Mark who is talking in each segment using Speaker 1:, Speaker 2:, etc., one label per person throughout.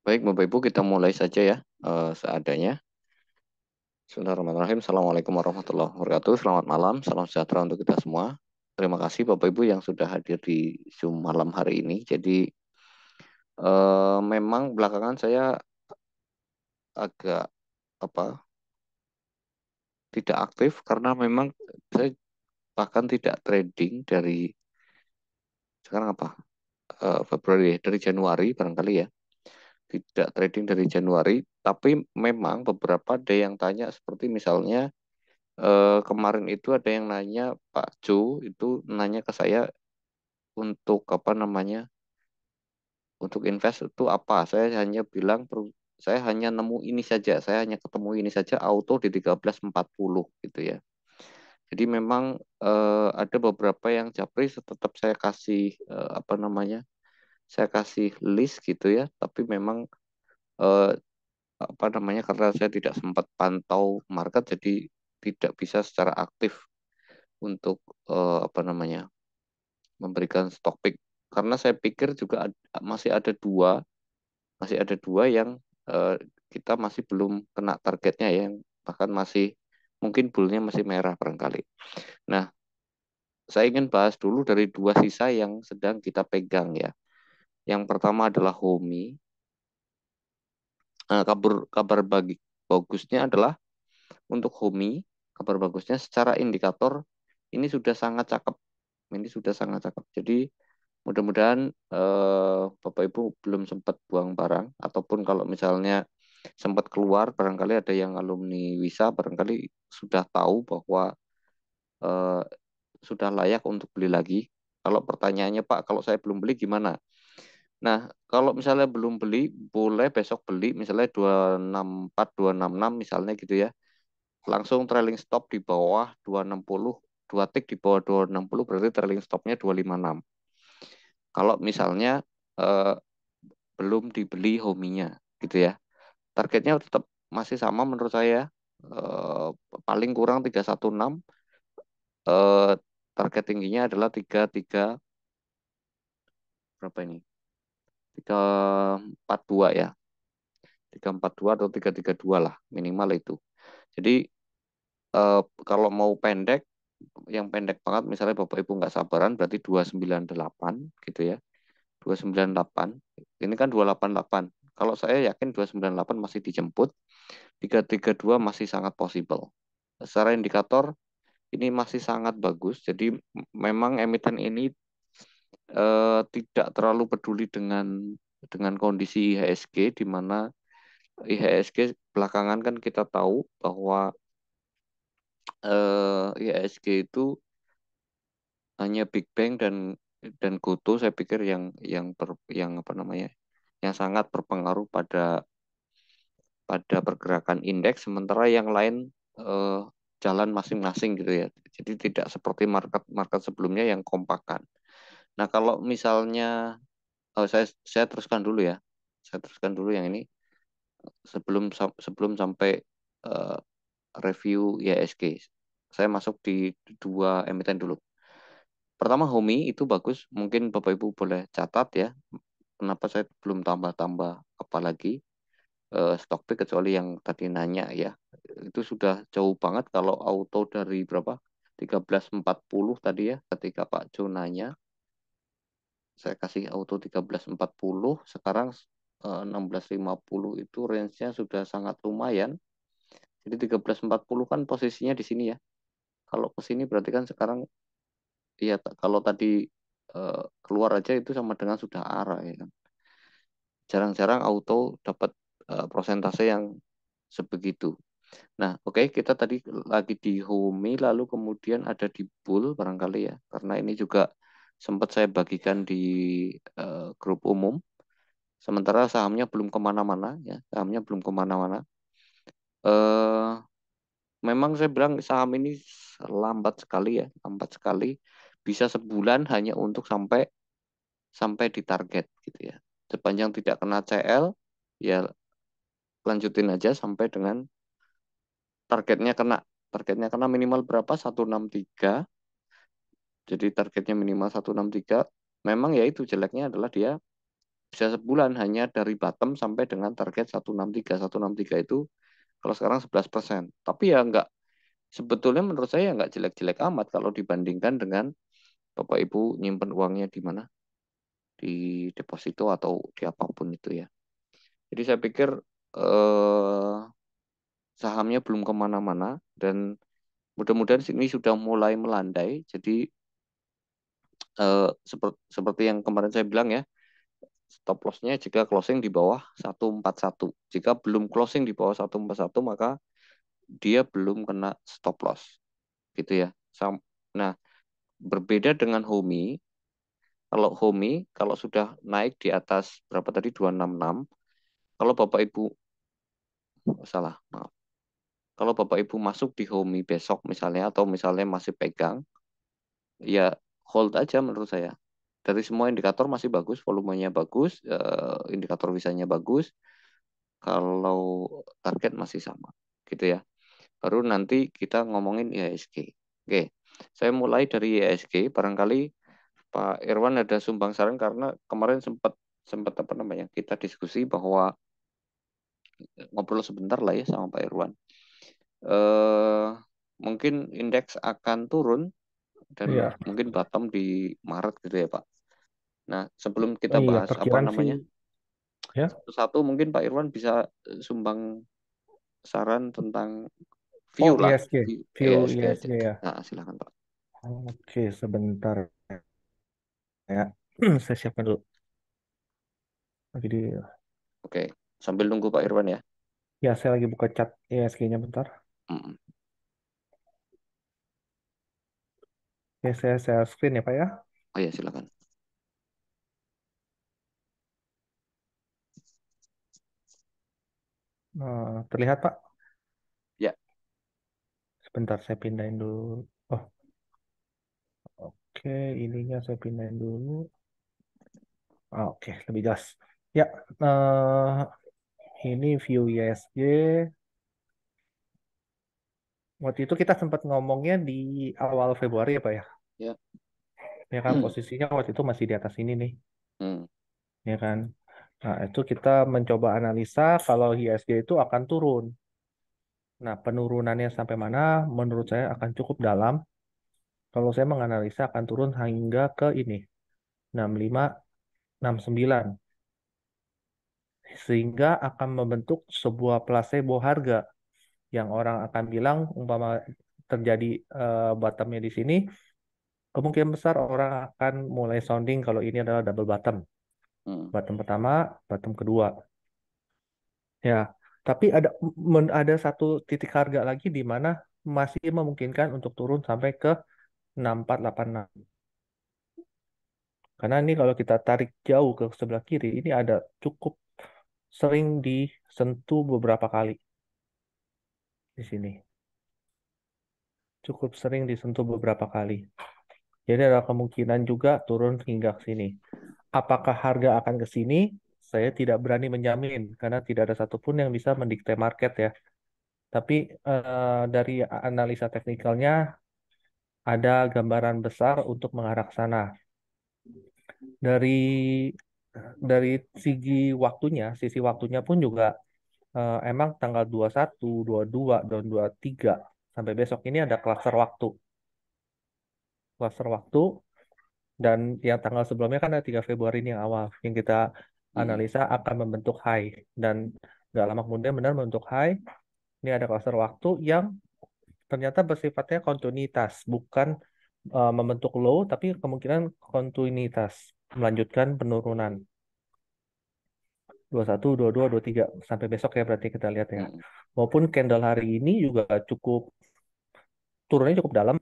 Speaker 1: Baik, Bapak Ibu, kita mulai saja ya seadanya. Bismillahirrahmanirrahim. Assalamualaikum warahmatullahi wabarakatuh. Selamat malam, salam sejahtera untuk kita semua. Terima kasih Bapak Ibu yang sudah hadir di Zoom malam hari ini. Jadi memang belakangan saya agak apa tidak aktif karena memang saya bahkan tidak trading dari sekarang Februari dari Januari barangkali ya. Tidak trading dari Januari, tapi memang beberapa ada yang tanya seperti misalnya kemarin itu ada yang nanya Pak Jo itu nanya ke saya untuk untuk invest itu apa? Saya hanya bilang saya hanya nemu ini saja, saya hanya ketemu ini saja auto di 13.40 gitu ya. Jadi memang ada beberapa yang japri tetap saya kasih saya kasih list gitu ya, tapi memang eh, karena saya tidak sempat pantau market jadi tidak bisa secara aktif untuk memberikan stock pick karena saya pikir juga masih ada dua yang eh, kita masih belum kena targetnya ya, yang bahkan masih mungkin bullnya masih merah barangkali. Nah, saya ingin bahas dulu dari dua sisa yang sedang kita pegang ya. Yang pertama adalah Homi. Kabar bagusnya adalah untuk Homi, kabar bagusnya secara indikator ini sudah sangat cakep. Ini sudah sangat cakep. Jadi mudah-mudahan Bapak Ibu belum sempat buang barang ataupun kalau misalnya sempat keluar barangkali ada yang alumni Wisa barangkali sudah tahu bahwa eh, sudah layak untuk beli lagi. Kalau pertanyaannya Pak, kalau saya belum beli gimana? Nah, kalau misalnya belum beli, boleh besok beli misalnya 264, 266 misalnya gitu ya. Langsung trailing stop di bawah 260, dua tick di bawah 260 berarti trailing stopnya 256. Kalau misalnya eh, belum dibeli hominya gitu ya. Targetnya tetap masih sama menurut saya. Eh, Paling kurang 316, eh, target tingginya adalah 33 berapa ini? 342 ya. 342 atau 332 lah minimal itu. Jadi kalau mau pendek yang pendek banget misalnya Bapak Ibu nggak sabaran berarti 298 gitu ya. 298. Ini kan 288. Kalau saya yakin 298 masih dijemput, 332 masih sangat possible. Secara indikator ini masih sangat bagus. Jadi memang emiten ini tidak terlalu peduli dengan kondisi IHSG di mana IHSG belakangan kan kita tahu bahwa IHSG itu hanya Big Bang dan Goto saya pikir yang apa namanya yang sangat berpengaruh pada pada pergerakan indeks sementara yang lain eh, jalan masing-masing gitu ya. Jadi tidak seperti market-market sebelumnya yang kompakan. Nah, kalau misalnya saya teruskan dulu ya. Saya teruskan dulu yang ini sebelum sampai eh, review IHSG. Saya masuk di dua emiten dulu. Pertama Homi itu bagus, mungkin Bapak Ibu boleh catat ya. Kenapa saya belum tambah-tambah apalagi stock pick kecuali yang tadi nanya ya. Itu sudah jauh banget kalau auto dari berapa? 13.40 tadi ya ketika Pak Jo nanya. Saya kasih auto 13.40, sekarang 16.50 itu range-nya sudah sangat lumayan. Jadi 13.40 kan posisinya di sini ya. Kalau ke sini berarti kan sekarang iya kalau tadi keluar aja itu sama dengan sudah arah ya kan. Jarang-jarang auto dapat prosentase yang sebegitu. Nah, oke, kita tadi lagi di Humi, lalu kemudian ada di Bull barangkali ya, karena ini juga sempat saya bagikan di grup umum. Sementara sahamnya belum kemana-mana ya, sahamnya belum kemana-mana. Eh, Memang saya bilang saham ini lambat sekali ya, lambat sekali. Bisa sebulan hanya untuk sampai sampai di target gitu ya. Sepanjang tidak kena CL, ya lanjutin aja sampai dengan targetnya kena. Targetnya kena minimal berapa? 163. Jadi targetnya minimal 163. Memang ya itu jeleknya adalah dia bisa sebulan hanya dari bottom sampai dengan target 163. 163 itu kalau sekarang 11%. Tapi ya nggak, sebetulnya menurut saya nggak jelek-jelek amat kalau dibandingkan dengan Bapak Ibu nyimpen uangnya di mana? Di deposito atau di apapun itu ya. Jadi saya pikir eh, sahamnya belum kemana-mana dan mudah-mudahan sini sudah mulai melandai. Jadi seperti yang kemarin saya bilang ya, stop loss-nya jika closing di bawah 141. Jika belum closing di bawah 141 maka dia belum kena stop loss gitu ya. Nah, berbeda dengan Homi, kalau Homi kalau sudah naik di atas berapa tadi 266, kalau Bapak Ibu salah, maaf. Kalau Bapak Ibu masuk di Homi besok misalnya atau misalnya masih pegang, ya hold aja menurut saya. Dari semua indikator masih bagus, volumenya bagus, indikator wisanya bagus, kalau target masih sama, gitu ya. Baru nanti kita ngomongin IHSG. Oke, saya mulai dari IHSG. Barangkali Pak Irwan ada sumbang saran karena kemarin sempat sempat apa namanya kita diskusi bahwa ngobrol sebentar lah ya sama Pak Irwan. Eh, Mungkin indeks akan turun dan
Speaker 2: Iya,
Speaker 1: mungkin bottom di Maret gitu ya Pak. Nah, sebelum kita
Speaker 2: iya
Speaker 1: bahas apa
Speaker 2: perkiraan sih
Speaker 1: namanya
Speaker 2: ya.
Speaker 1: satu-satu, mungkin Pak Irwan bisa sumbang saran tentang view
Speaker 2: Oh,
Speaker 1: lah,
Speaker 2: ISG,
Speaker 1: view
Speaker 2: view
Speaker 1: ESG aja.
Speaker 2: ISG ya.
Speaker 1: Nah, silakan Pak.
Speaker 2: Oke, sebentar ya. Saya siapkan dulu. Jadi,
Speaker 1: Oke, sambil nunggu Pak Irwan ya.
Speaker 2: ya saya lagi buka chat ISG-nya bentar.
Speaker 1: Mm-mm.
Speaker 2: Oke, saya screen ya Pak ya.
Speaker 1: Oh ya, silakan.
Speaker 2: Terlihat Pak?
Speaker 1: Ya,
Speaker 2: Sebentar saya pindahin dulu. Oh, oke, ininya saya pindahin dulu. Oke, lebih jelas. Ya, ini view ISG. Waktu itu kita sempat ngomongnya di awal Februari ya Pak ya.
Speaker 1: ya.
Speaker 2: Ya kan posisinya waktu itu masih di atas ini nih.
Speaker 1: Hmm,
Speaker 2: Ya kan. Nah, itu kita mencoba analisa kalau ISG itu akan turun. Nah, penurunannya sampai mana menurut saya akan cukup dalam. Kalau saya menganalisa akan turun hingga ke ini, 65, 69. Sehingga akan membentuk sebuah placebo harga yang orang akan bilang umpama terjadi bottomnya di sini, kemungkinan besar orang akan mulai sounding kalau ini adalah double bottom.
Speaker 1: hmm,
Speaker 2: Bottom pertama, bottom kedua. Ya, tapi ada satu titik harga lagi di mana masih memungkinkan untuk turun sampai ke 6486. Karena ini kalau kita tarik jauh ke sebelah kiri, ini ada cukup sering disentuh beberapa kali di sini. Cukup sering disentuh beberapa kali. Jadi ada kemungkinan juga turun hingga ke sini. Apakah harga akan ke sini? Saya tidak berani menjamin karena tidak ada satupun yang bisa mendikte market ya. Tapi dari analisa teknikalnya ada gambaran besar untuk mengarah ke sana. Dari sisi waktunya pun juga emang tanggal 21, 22, dan 23 sampai besok ini ada cluster waktu. Cluster waktu dan yang tanggal sebelumnya kan ada 3 Februari ini yang awal yang kita
Speaker 1: hmm,
Speaker 2: analisa akan membentuk high dan nggak lama kemudian benar membentuk high. Ini ada cluster waktu yang ternyata bersifatnya kontinuitas, bukan membentuk low, tapi kemungkinan kontinuitas melanjutkan penurunan 21, 22, 23 sampai besok ya berarti kita lihat ya.
Speaker 1: hmm.
Speaker 2: Maupun candle hari ini juga cukup turunnya cukup dalam,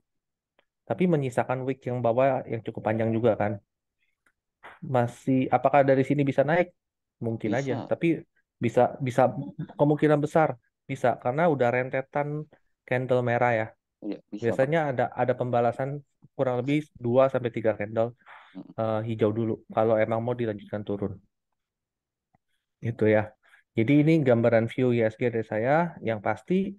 Speaker 2: tapi menyisakan wick yang bawah yang cukup panjang juga kan. Masih apakah dari sini bisa naik? Mungkin aja,
Speaker 1: Bisa,
Speaker 2: tapi bisa bisa kemungkinan besar bisa karena udah rentetan candle merah ya.
Speaker 1: ya bisa Pak.
Speaker 2: Biasanya ada pembalasan kurang lebih 2 sampai 3 candle
Speaker 1: Hmm,
Speaker 2: hijau dulu kalau emang mau dilanjutkan turun. Itu ya. Jadi ini gambaran view ISG dari saya yang pasti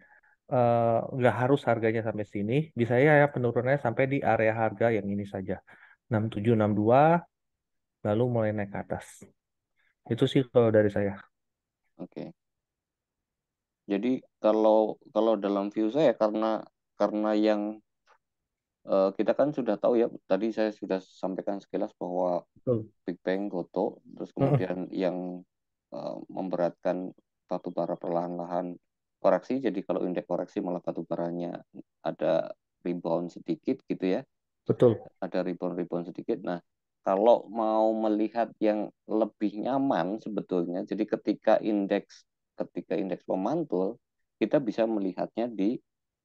Speaker 2: nggak harus harganya sampai sini. Bisa ya penurunannya sampai di area harga yang ini saja. 6762 lalu mulai naik ke atas. Itu sih kalau dari saya.
Speaker 1: Oke. Jadi kalau kalau dalam view saya karena yang kita kan sudah tahu ya, tadi saya sudah sampaikan sekilas bahwa
Speaker 2: Betul.
Speaker 1: Big Bang Goto, terus
Speaker 2: Mm-mm.
Speaker 1: kemudian yang memberatkan batu bara perlahan-lahan koreksi. Jadi kalau indeks koreksi malah batu baranya ada rebound sedikit gitu ya,
Speaker 2: Betul.
Speaker 1: ada rebound-rebound sedikit. Nah, kalau mau melihat yang lebih nyaman sebetulnya, jadi ketika indeks memantul, kita bisa melihatnya di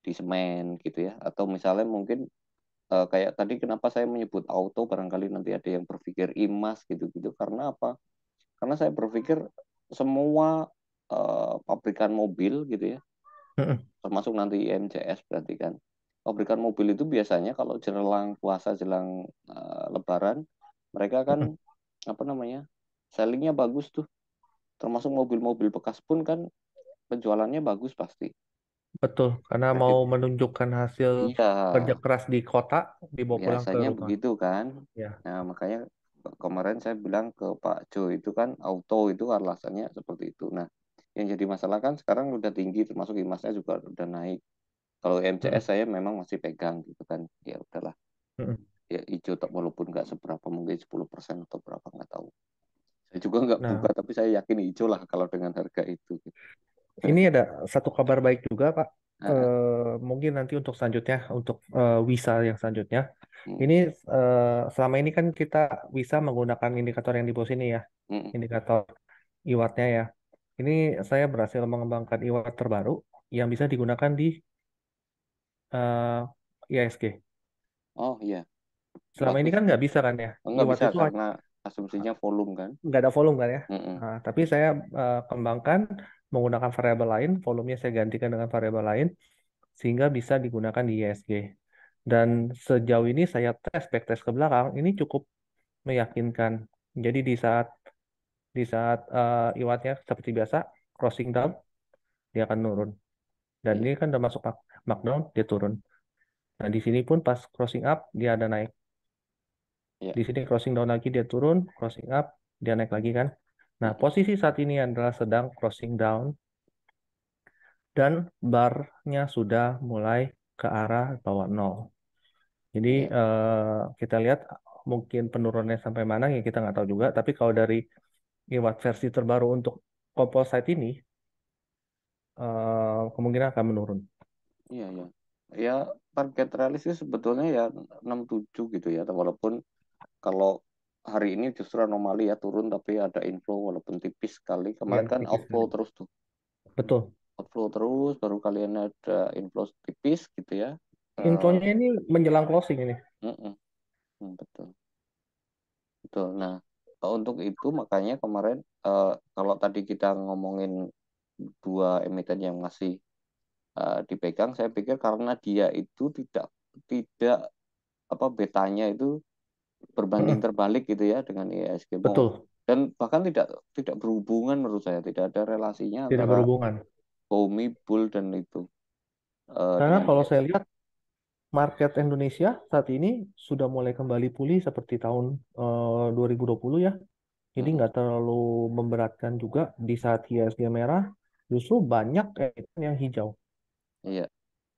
Speaker 1: semen gitu ya, atau misalnya mungkin kayak tadi kenapa saya menyebut auto, barangkali nanti ada yang berpikir emas gitu-gitu, karena apa? Karena saya berpikir semua pabrikan mobil gitu ya,
Speaker 2: Mm-mm.
Speaker 1: termasuk nanti IMCS berarti kan, pabrikan mobil itu biasanya kalau jelang puasa, jelang Lebaran, mereka
Speaker 2: Mm-mm.
Speaker 1: kan apa namanya, sellingnya bagus tuh, termasuk mobil-mobil bekas pun kan penjualannya bagus pasti.
Speaker 2: Betul. Karena
Speaker 1: Nah,
Speaker 2: mau menunjukkan hasil
Speaker 1: iya,
Speaker 2: kerja keras di kota, dibawa pulang ke
Speaker 1: biasanya
Speaker 2: rumah.
Speaker 1: begitu kan.
Speaker 2: Ya.
Speaker 1: Nah, makanya kemarin saya bilang ke Pak Jo itu kan auto itu alasannya seperti itu. Nah, yang jadi masalah kan sekarang udah tinggi, termasuk imasnya juga udah naik. Kalau MCS
Speaker 2: Mm-mm.
Speaker 1: saya memang masih pegang gitu kan. Ya udahlah.
Speaker 2: Mm-mm.
Speaker 1: Ya hijau tak, walaupun nggak seberapa, mungkin 10% atau berapa nggak tahu. Saya juga nggak buka,
Speaker 2: Nah,
Speaker 1: tapi saya yakin hijau lah kalau dengan harga itu. Gitu.
Speaker 2: ini ada satu kabar baik juga, Pak.
Speaker 1: Ah,
Speaker 2: Mungkin nanti untuk selanjutnya, untuk Wisa yang selanjutnya.
Speaker 1: mm,
Speaker 2: Ini selama ini kan kita bisa menggunakan indikator yang di bawah sini ya,
Speaker 1: mm,
Speaker 2: indikator iwatnya ya. Ini saya berhasil mengembangkan iwat terbaru yang bisa digunakan di IISG.
Speaker 1: oh iya,
Speaker 2: Selama ini
Speaker 1: bagus
Speaker 2: kan
Speaker 1: tuh.
Speaker 2: nggak bisa kan ya,
Speaker 1: Nggak
Speaker 2: iwat
Speaker 1: bisa
Speaker 2: itu
Speaker 1: karena asumsinya volume kan.
Speaker 2: nggak ada volume kan ya.
Speaker 1: Mm-mm,
Speaker 2: Nah, tapi saya kembangkan menggunakan variabel lain, volumenya saya gantikan dengan variabel lain sehingga bisa digunakan di ISG. Dan sejauh ini saya tes backtest ke belakang, ini cukup meyakinkan. Jadi di saat iwatnya seperti biasa crossing down dia akan turun. Dan
Speaker 1: iya,
Speaker 2: ini kan udah masuk markdown dia turun. Nah, di sini pun pas crossing up dia ada naik.
Speaker 1: iya,
Speaker 2: Di sini crossing down lagi dia turun, crossing up dia naik lagi kan. Nah,
Speaker 1: mm-mm,
Speaker 2: posisi saat ini adalah sedang crossing down dan barnya sudah mulai ke arah bawah nol. Jadi
Speaker 1: iya,
Speaker 2: kita lihat mungkin penurunannya sampai mana ya kita nggak tahu juga. Tapi kalau dari IWAT versi terbaru untuk composite ini kemungkinan akan menurun.
Speaker 1: iya, iya. Ya, target realistis sebetulnya ya 67 gitu ya, walaupun kalau hari ini justru anomali ya, turun tapi ada inflow walaupun tipis sekali.
Speaker 2: Ya,
Speaker 1: Kemarin kan
Speaker 2: tipis
Speaker 1: outflow
Speaker 2: sekali.
Speaker 1: terus tuh.
Speaker 2: Betul.
Speaker 1: Outflow terus, baru kalian ada inflow tipis gitu ya. Eh,
Speaker 2: Infonya ini menjelang closing ini.
Speaker 1: mm-mm, betul, betul. Nah, untuk itu makanya kemarin kalau tadi kita ngomongin dua emiten yang masih dipegang, saya pikir karena dia itu tidak tidak apa betanya itu berbanding
Speaker 2: Mm-mm.
Speaker 1: terbalik gitu ya dengan IISG, mau,
Speaker 2: Betul.
Speaker 1: dan bahkan tidak tidak berhubungan, menurut saya tidak ada relasinya
Speaker 2: Tidak
Speaker 1: antara
Speaker 2: berhubungan.
Speaker 1: Bomi Bull dan itu
Speaker 2: Karena
Speaker 1: dengan
Speaker 2: kalau saya
Speaker 1: IISG.
Speaker 2: lihat market Indonesia saat ini sudah mulai kembali pulih seperti tahun 2020 ya. Jadi
Speaker 1: Mm-mm.
Speaker 2: nggak terlalu memberatkan juga di saat IHSG merah, justru banyak emiten yang hijau.
Speaker 1: Iya,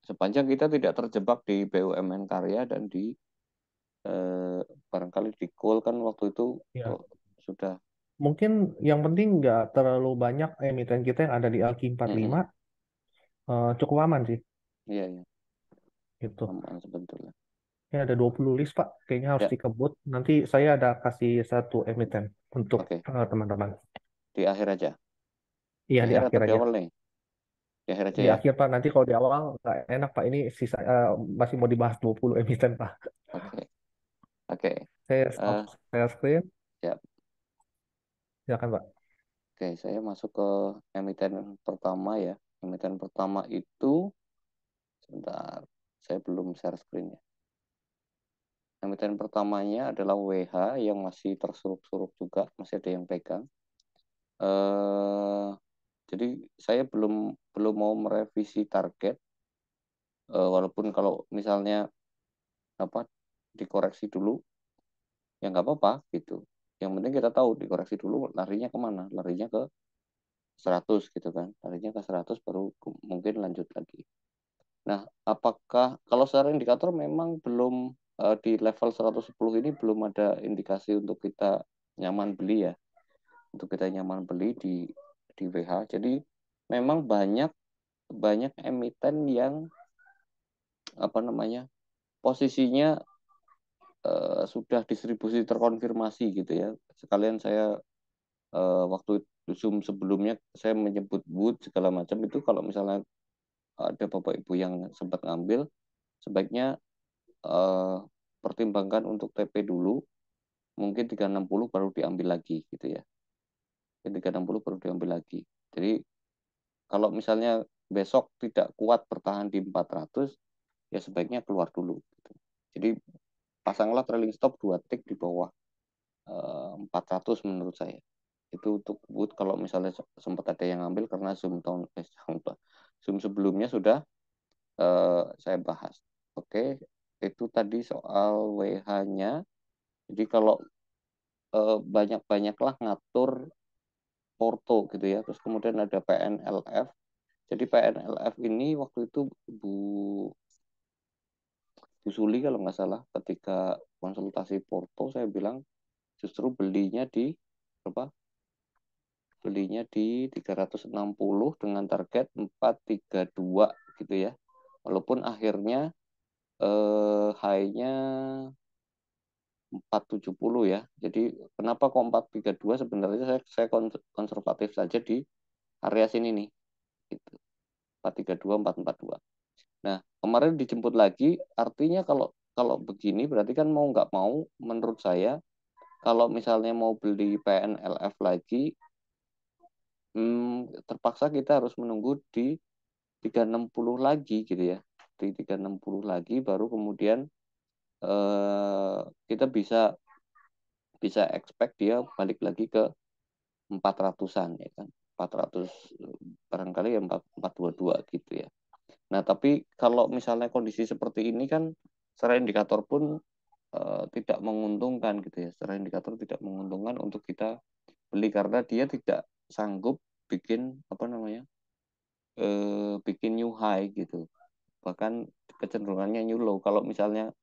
Speaker 1: sepanjang kita tidak terjebak di BUMN karya dan di eh, barangkali di coal kan waktu itu
Speaker 2: Ya,
Speaker 1: oh, sudah.
Speaker 2: mungkin yang penting nggak terlalu banyak emiten kita yang ada di
Speaker 1: Mm-mm.
Speaker 2: LQ45, cukup aman sih.
Speaker 1: Iya, iya,
Speaker 2: Gitu.
Speaker 1: aman sebetulnya.
Speaker 2: Ini ada 20 list, Pak. Kayaknya harus
Speaker 1: Ya,
Speaker 2: dikebut. Nanti saya ada kasih satu emiten untuk
Speaker 1: oke,
Speaker 2: teman-teman.
Speaker 1: di akhir aja,
Speaker 2: Iya,
Speaker 1: di
Speaker 2: di
Speaker 1: akhir atau
Speaker 2: akhir
Speaker 1: di
Speaker 2: aja.
Speaker 1: awal nih, di akhir aja
Speaker 2: Di
Speaker 1: ya.
Speaker 2: akhir, Pak. Nanti kalau di awal nggak enak, Pak. Ini sisa, masih mau dibahas 20 emiten, Pak.
Speaker 1: Oke, oke.
Speaker 2: Saya stop
Speaker 1: Eh,
Speaker 2: share screen.
Speaker 1: ya,
Speaker 2: Silakan, Pak.
Speaker 1: oke, saya masuk ke emiten pertama ya. Emiten pertama itu, sebentar, saya belum share screen ya. Emiten pertamanya adalah WH yang masih tersurup-surup juga, masih ada yang pegang. Eh, jadi saya belum belum mau merevisi target, walaupun kalau misalnya apa dikoreksi dulu, ya nggak apa-apa gitu. Yang penting kita tahu dikoreksi dulu larinya kemana, larinya ke 100 gitu kan, larinya ke 100 baru mungkin lanjut lagi. Nah, apakah kalau secara indikator memang belum di level 110 ini belum ada indikasi untuk kita nyaman beli ya, untuk kita nyaman beli di WH. Jadi memang banyak banyak emiten yang apa namanya posisinya sudah distribusi terkonfirmasi gitu ya. Sekalian saya waktu Zoom sebelumnya saya menyebut wood segala macam itu kalau misalnya ada bapak ibu yang sempat ngambil sebaiknya eh, pertimbangkan untuk TP dulu mungkin 360 baru diambil lagi gitu ya. 360 baru diambil lagi. Jadi kalau misalnya besok tidak kuat bertahan di 400 ya sebaiknya keluar dulu gitu. Jadi pasanglah trailing stop 2 tick di bawah 400 menurut saya. Itu untuk wood kalau misalnya sempat ada yang ngambil karena Zoom sebelumnya sudah saya bahas. Oke, itu tadi soal WH-nya. Jadi kalau banyak-banyaklah ngatur Porto gitu ya. Terus kemudian ada PNLF. Jadi PNLF ini waktu itu Bu Bu Suli kalau nggak salah ketika konsultasi Porto saya bilang justru berapa? Belinya di 360 dengan target 432 gitu ya. Walaupun akhirnya high-nya 470 ya. Jadi kenapa kok 432 sebenarnya saya konservatif saja di area sini nih. Gitu. 432 442. Nah, kemarin dijemput lagi artinya kalau kalau begini berarti kan mau nggak mau menurut saya kalau misalnya mau beli PNLF lagi terpaksa kita harus menunggu di 360 lagi gitu ya. Di 360 lagi baru kemudian kita bisa bisa expect dia balik lagi ke 400-an ya kan. 400 barangkali ya 422 gitu ya. Nah, tapi kalau misalnya kondisi seperti ini kan secara indikator pun tidak menguntungkan gitu ya. Secara indikator tidak menguntungkan untuk kita beli karena dia tidak sanggup bikin apa namanya? Bikin new high gitu. Bahkan kecenderungannya new low. Kalau misalnya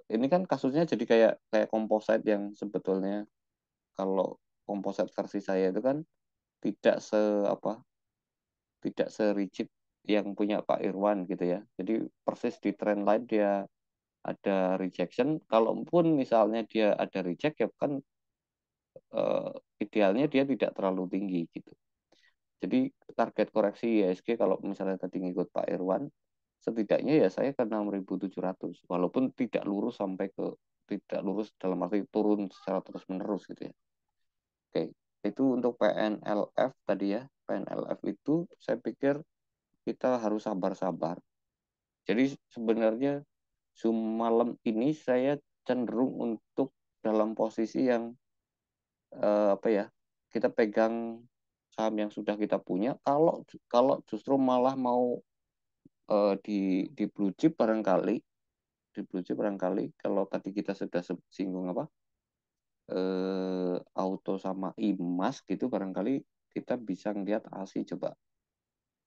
Speaker 1: ini kan kasusnya jadi kayak kayak composite yang sebetulnya kalau composite versi saya itu kan tidak se apa tidak serigid yang punya Pak Irwan gitu ya. Jadi persis di trend line dia ada rejection. Kalaupun misalnya dia ada reject ya kan idealnya dia tidak terlalu tinggi gitu. Jadi target koreksi IHSG kalau misalnya tadi ngikut Pak Irwan, setidaknya ya saya ke 6.700. Walaupun tidak lurus sampai ke tidak lurus dalam arti turun secara terus menerus gitu ya. Oke, itu untuk PNLF tadi ya. PNLF itu saya pikir kita harus sabar-sabar. Jadi sebenarnya Zoom malam ini saya cenderung untuk dalam posisi yang apa ya, kita pegang saham yang sudah kita punya. Kalau kalau justru malah mau di blue chip barangkali, di blue chip barangkali kalau tadi kita sudah singgung apa auto sama imas gitu barangkali kita bisa ngeliat ASI coba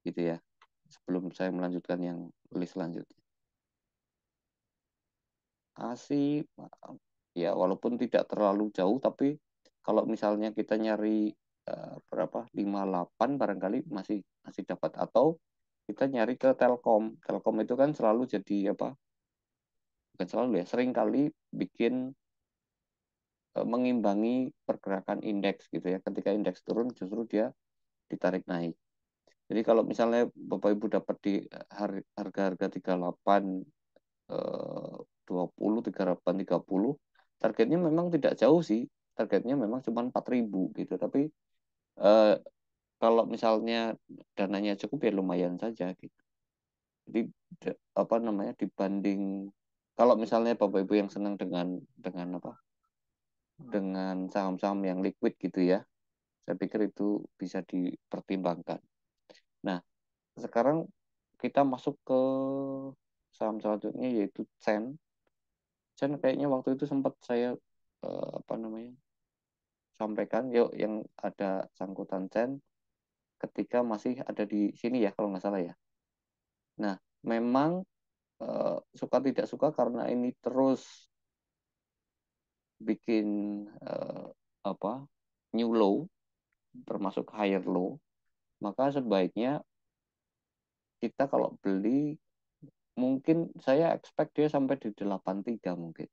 Speaker 1: gitu ya sebelum saya melanjutkan yang list selanjutnya. ASI ya walaupun tidak terlalu jauh tapi kalau misalnya kita nyari berapa 58 barangkali masih masih dapat atau kita nyari ke Telkom. Telkom itu kan selalu jadi apa? Bukan selalu ya, sering kali bikin mengimbangi pergerakan indeks gitu ya. Ketika indeks turun justru dia ditarik naik. Jadi kalau misalnya Bapak Ibu dapat di harga-harga 38 20 38 30 targetnya memang tidak jauh sih. Targetnya memang cuma 4.000 gitu. Tapi eh, kalau misalnya dananya cukup ya lumayan saja gitu. Jadi apa namanya dibanding kalau misalnya Bapak Ibu yang senang dengan apa dengan saham-saham yang liquid gitu ya, saya pikir itu bisa dipertimbangkan. Nah, sekarang kita masuk ke saham selanjutnya yaitu Chen. Chen kayaknya waktu itu sempat saya apa namanya? sampaikan, yuk yang ada sangkutan Chen ketika masih ada di sini ya kalau nggak salah ya. Nah, memang suka tidak suka karena ini terus bikin apa new low termasuk higher low, maka sebaiknya kita kalau beli mungkin saya expect dia sampai di 83 mungkin.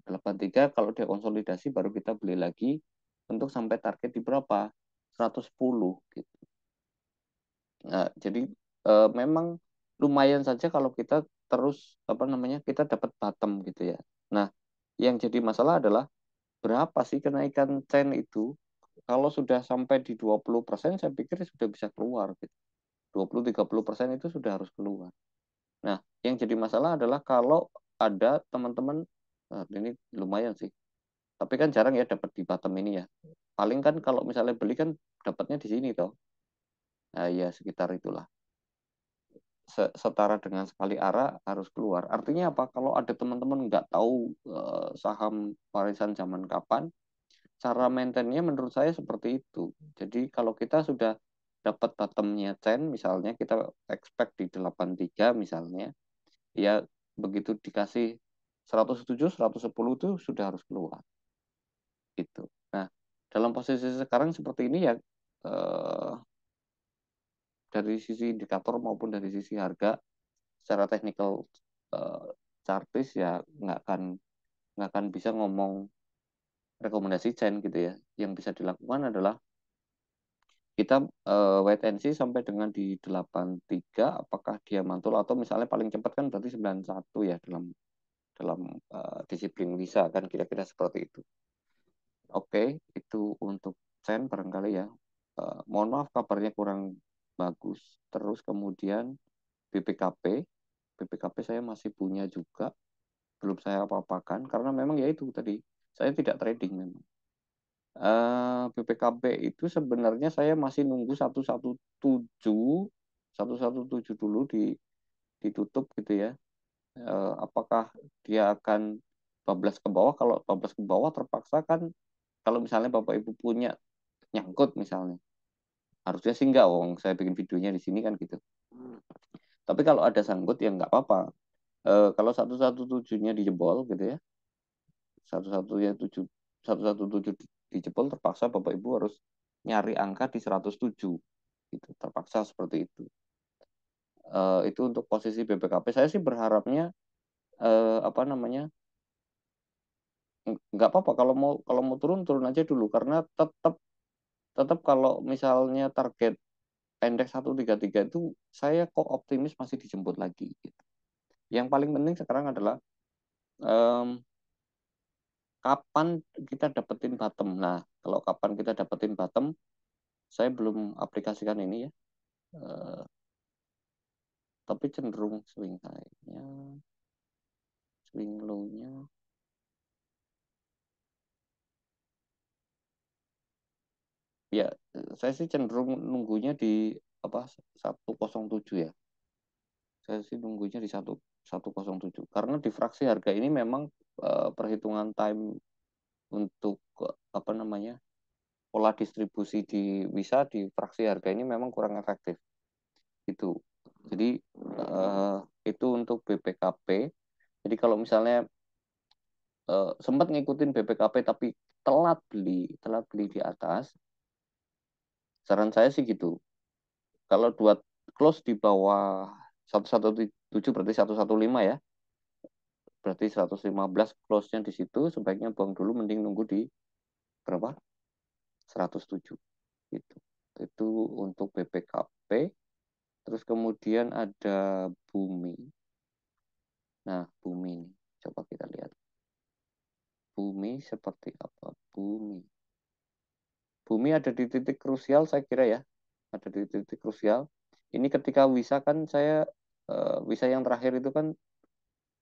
Speaker 1: 83 kalau dia konsolidasi baru kita beli lagi untuk sampai target di berapa? 110 gitu. Nah, jadi memang lumayan saja kalau kita terus apa namanya kita dapat bottom gitu ya. Nah, yang jadi masalah adalah berapa sih kenaikan tren itu? Kalau sudah sampai di 20%, saya pikir sudah bisa keluar gitu. 20-30% itu sudah harus keluar. Nah, yang jadi masalah adalah kalau ada teman-teman, nah, ini lumayan sih. Tapi kan jarang ya dapat di bottom ini ya. Paling kan kalau misalnya beli kan dapatnya di sini toh. Nah, ya sekitar itulah. Setara dengan sekali arah harus keluar. Artinya apa? Kalau ada teman-teman nggak tahu saham warisan zaman kapan, cara maintainnya menurut saya seperti itu. Jadi kalau kita sudah dapat bottomnya trend, misalnya kita expect di 83 misalnya, ya begitu dikasih 107, 110 itu sudah harus keluar. Gitu. Nah, dalam posisi sekarang seperti ini ya, eh, dari sisi indikator maupun dari sisi harga, secara technical eh, chartis ya nggak akan bisa ngomong rekomendasi chain gitu ya. Yang bisa dilakukan adalah kita wait and see sampai dengan di 83 apakah dia mantul atau misalnya paling cepat kan berarti 91 ya dalam dalam disiplin Lisa kan kira-kira seperti itu. Oke, itu untuk chain barangkali ya. Mohon maaf kabarnya kurang bagus. Terus kemudian BPKP, BPKP saya masih punya juga, belum saya apa-apakan karena memang ya itu tadi saya tidak trading memang. BPKB itu sebenarnya saya masih nunggu 117 117 dulu ditutup gitu ya. Apakah dia akan 12 ke bawah? Kalau 12 ke bawah terpaksa kan kalau misalnya Bapak Ibu punya nyangkut misalnya. Harusnya sih enggak, wong saya bikin videonya di sini kan gitu. Tapi kalau ada sangkut ya nggak apa-apa. Kalau 117-nya dijebol gitu ya, 117 tujuh 117 dijebol terpaksa Bapak Ibu harus nyari angka di 107 gitu. Terpaksa seperti itu. Itu untuk posisi BPKP. Saya sih berharapnya apa namanya? Nggak apa-apa kalau mau turun turun aja dulu karena tetap tetap kalau misalnya target pendek 133 itu saya kok optimis masih dijemput lagi gitu. Yang paling penting sekarang adalah um, kapan kita dapetin bottom. Nah, kalau kapan kita dapetin bottom, saya belum aplikasikan ini ya. Uh, tapi cenderung swing high-nya, swing low-nya. Ya, saya sih cenderung nunggunya di apa 107 ya. Saya sih nunggunya di 107 karena di fraksi harga ini memang perhitungan time untuk apa namanya pola distribusi di Wisa di fraksi harga ini memang kurang efektif itu. Jadi eh, itu untuk BPKP. Jadi kalau misalnya sempat ngikutin BPKP tapi telat beli di atas, saran saya sih gitu. Kalau dua close di bawah 117 berarti 115 ya. Berarti 115 close-nya di situ sebaiknya buang dulu mending nunggu di berapa? 107 gitu. Itu untuk BPKP. Terus kemudian ada bumi. Nah, bumi ini. Coba kita lihat. Bumi seperti apa? Bumi. Bumi ada di titik krusial saya kira ya. Ada di titik krusial. Ini ketika Wisa kan Wisa yang terakhir itu kan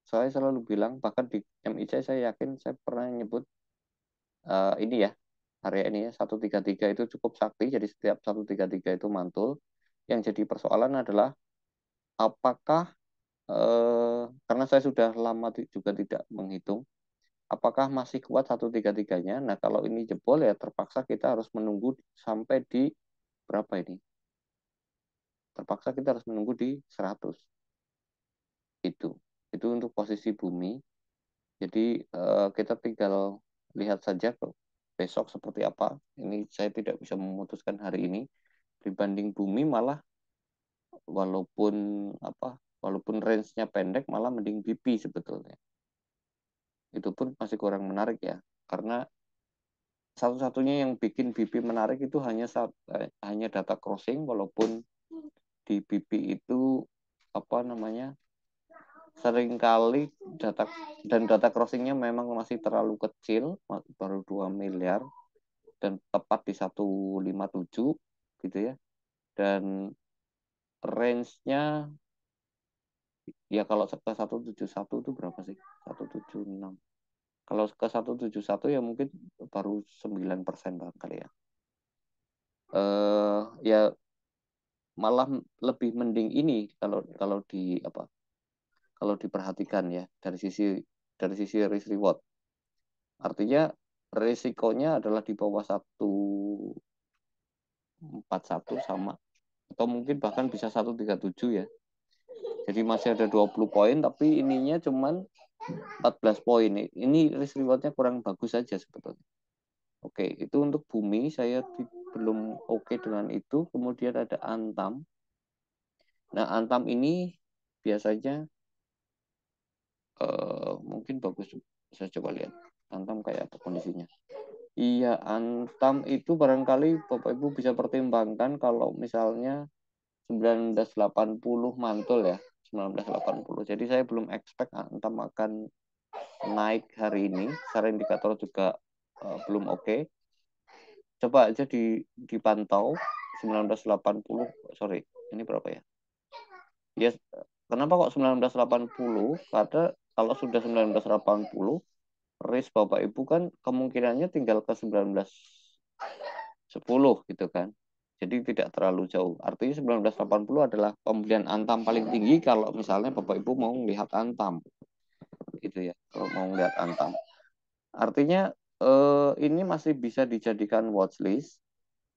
Speaker 1: saya selalu bilang bahkan di MIC saya yakin saya pernah nyebut ini ya area ini ya 133 itu cukup sakti jadi setiap 133 itu mantul. Yang jadi persoalan adalah apakah karena saya sudah lama juga tidak menghitung apakah masih kuat 133-nya? Nah, kalau ini jebol ya terpaksa kita harus menunggu sampai di berapa ini? Terpaksa kita harus menunggu di 100. Itu. Itu untuk posisi bumi. Jadi kita tinggal lihat saja besok seperti apa. Ini saya tidak bisa memutuskan hari ini. Dibanding bumi malah walaupun apa? Walaupun range-nya pendek malah mending BP sebetulnya. Itu pun masih kurang menarik ya. Karena satu-satunya yang bikin BP menarik itu hanya data crossing walaupun di BP itu apa namanya? Seringkali data crossingnya memang masih terlalu kecil, baru 2 miliar dan tepat di 157 gitu ya. Dan range-nya ya kalau ke 171 itu berapa sih? 176. Kalau ke 171 ya mungkin baru 9% barangkali ya. Ya malah lebih mending ini kalau kalau di apa? Kalau diperhatikan ya dari sisi risk reward. Artinya risikonya adalah di bawah 141 sama atau mungkin bahkan bisa 137 ya. Jadi masih ada 20 poin tapi ininya cuman 14 poin. Ini risk rewardnya kurang bagus saja sebetulnya. Oke, itu untuk bumi saya belum oke dengan itu. Kemudian ada Antam. Nah, Antam ini biasanya mungkin bagus. Saya coba lihat. Antam kayak apa kondisinya. Iya, Antam itu barangkali Bapak Ibu bisa pertimbangkan kalau misalnya 1980 mantul ya. 1980. Jadi saya belum expect Antam akan naik hari ini. Secara indikator juga belum oke. Coba aja dipantau 1980. Sorry, ini berapa ya? Ya, kenapa kok 1980? Karena kalau sudah 1980, risk Bapak Ibu kan kemungkinannya tinggal ke 1910 gitu kan. Jadi tidak terlalu jauh. Artinya 1980 adalah pembelian Antam paling tinggi kalau misalnya Bapak Ibu mau melihat Antam. Gitu ya. Kalau mau melihat Antam. Artinya ini masih bisa dijadikan watchlist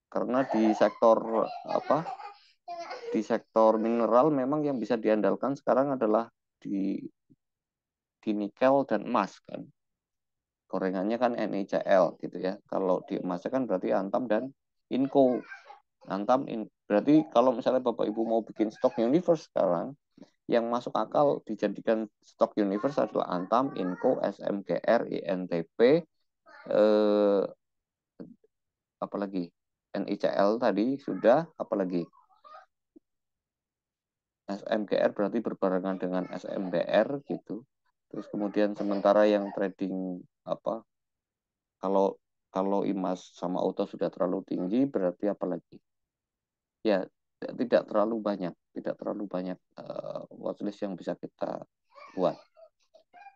Speaker 1: karena di sektor apa? Di sektor mineral memang yang bisa diandalkan sekarang adalah di nikel dan emas kan. Gorengannya kan NICL gitu ya. Kalau di emasnya kan berarti Antam dan Inco. Berarti kalau misalnya Bapak Ibu mau bikin stock universe sekarang, yang masuk akal dijadikan stock universe adalah Antam, Inco, SMGR, INTP, apalagi NICL tadi sudah, apalagi SMGR berarti berbarengan dengan SMBR gitu. Terus kemudian sementara yang trading apa kalau kalau IMAS sama auto sudah terlalu tinggi berarti apalagi? Ya tidak terlalu banyak watchlist yang bisa kita buat.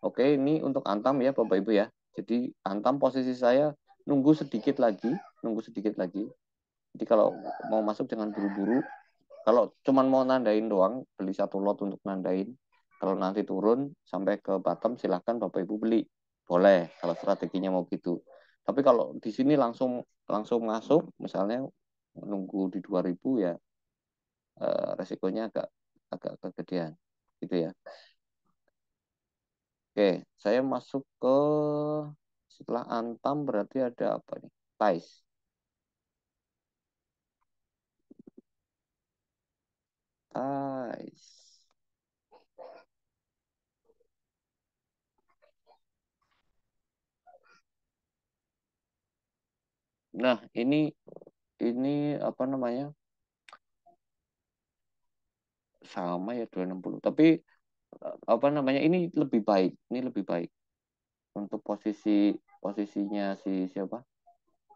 Speaker 1: Oke, ini untuk Antam ya Bapak Ibu ya. Jadi Antam posisi saya nunggu sedikit lagi. Jadi kalau mau masuk jangan buru-buru. Kalau cuman mau nandain doang, beli satu lot untuk nandain. Kalau nanti turun sampai ke bottom, silahkan Bapak Ibu beli. Boleh, kalau strateginya mau gitu. Tapi kalau di sini langsung langsung masuk, misalnya nunggu di 2000 ya resikonya agak agak kegedean. Gitu ya. Oke, saya masuk ke setelah Antam berarti ada apa nih? Tais. Tais. Nah, ini apa namanya? Sama ya 260. Tapi apa namanya? Ini lebih baik untuk posisinya si siapa?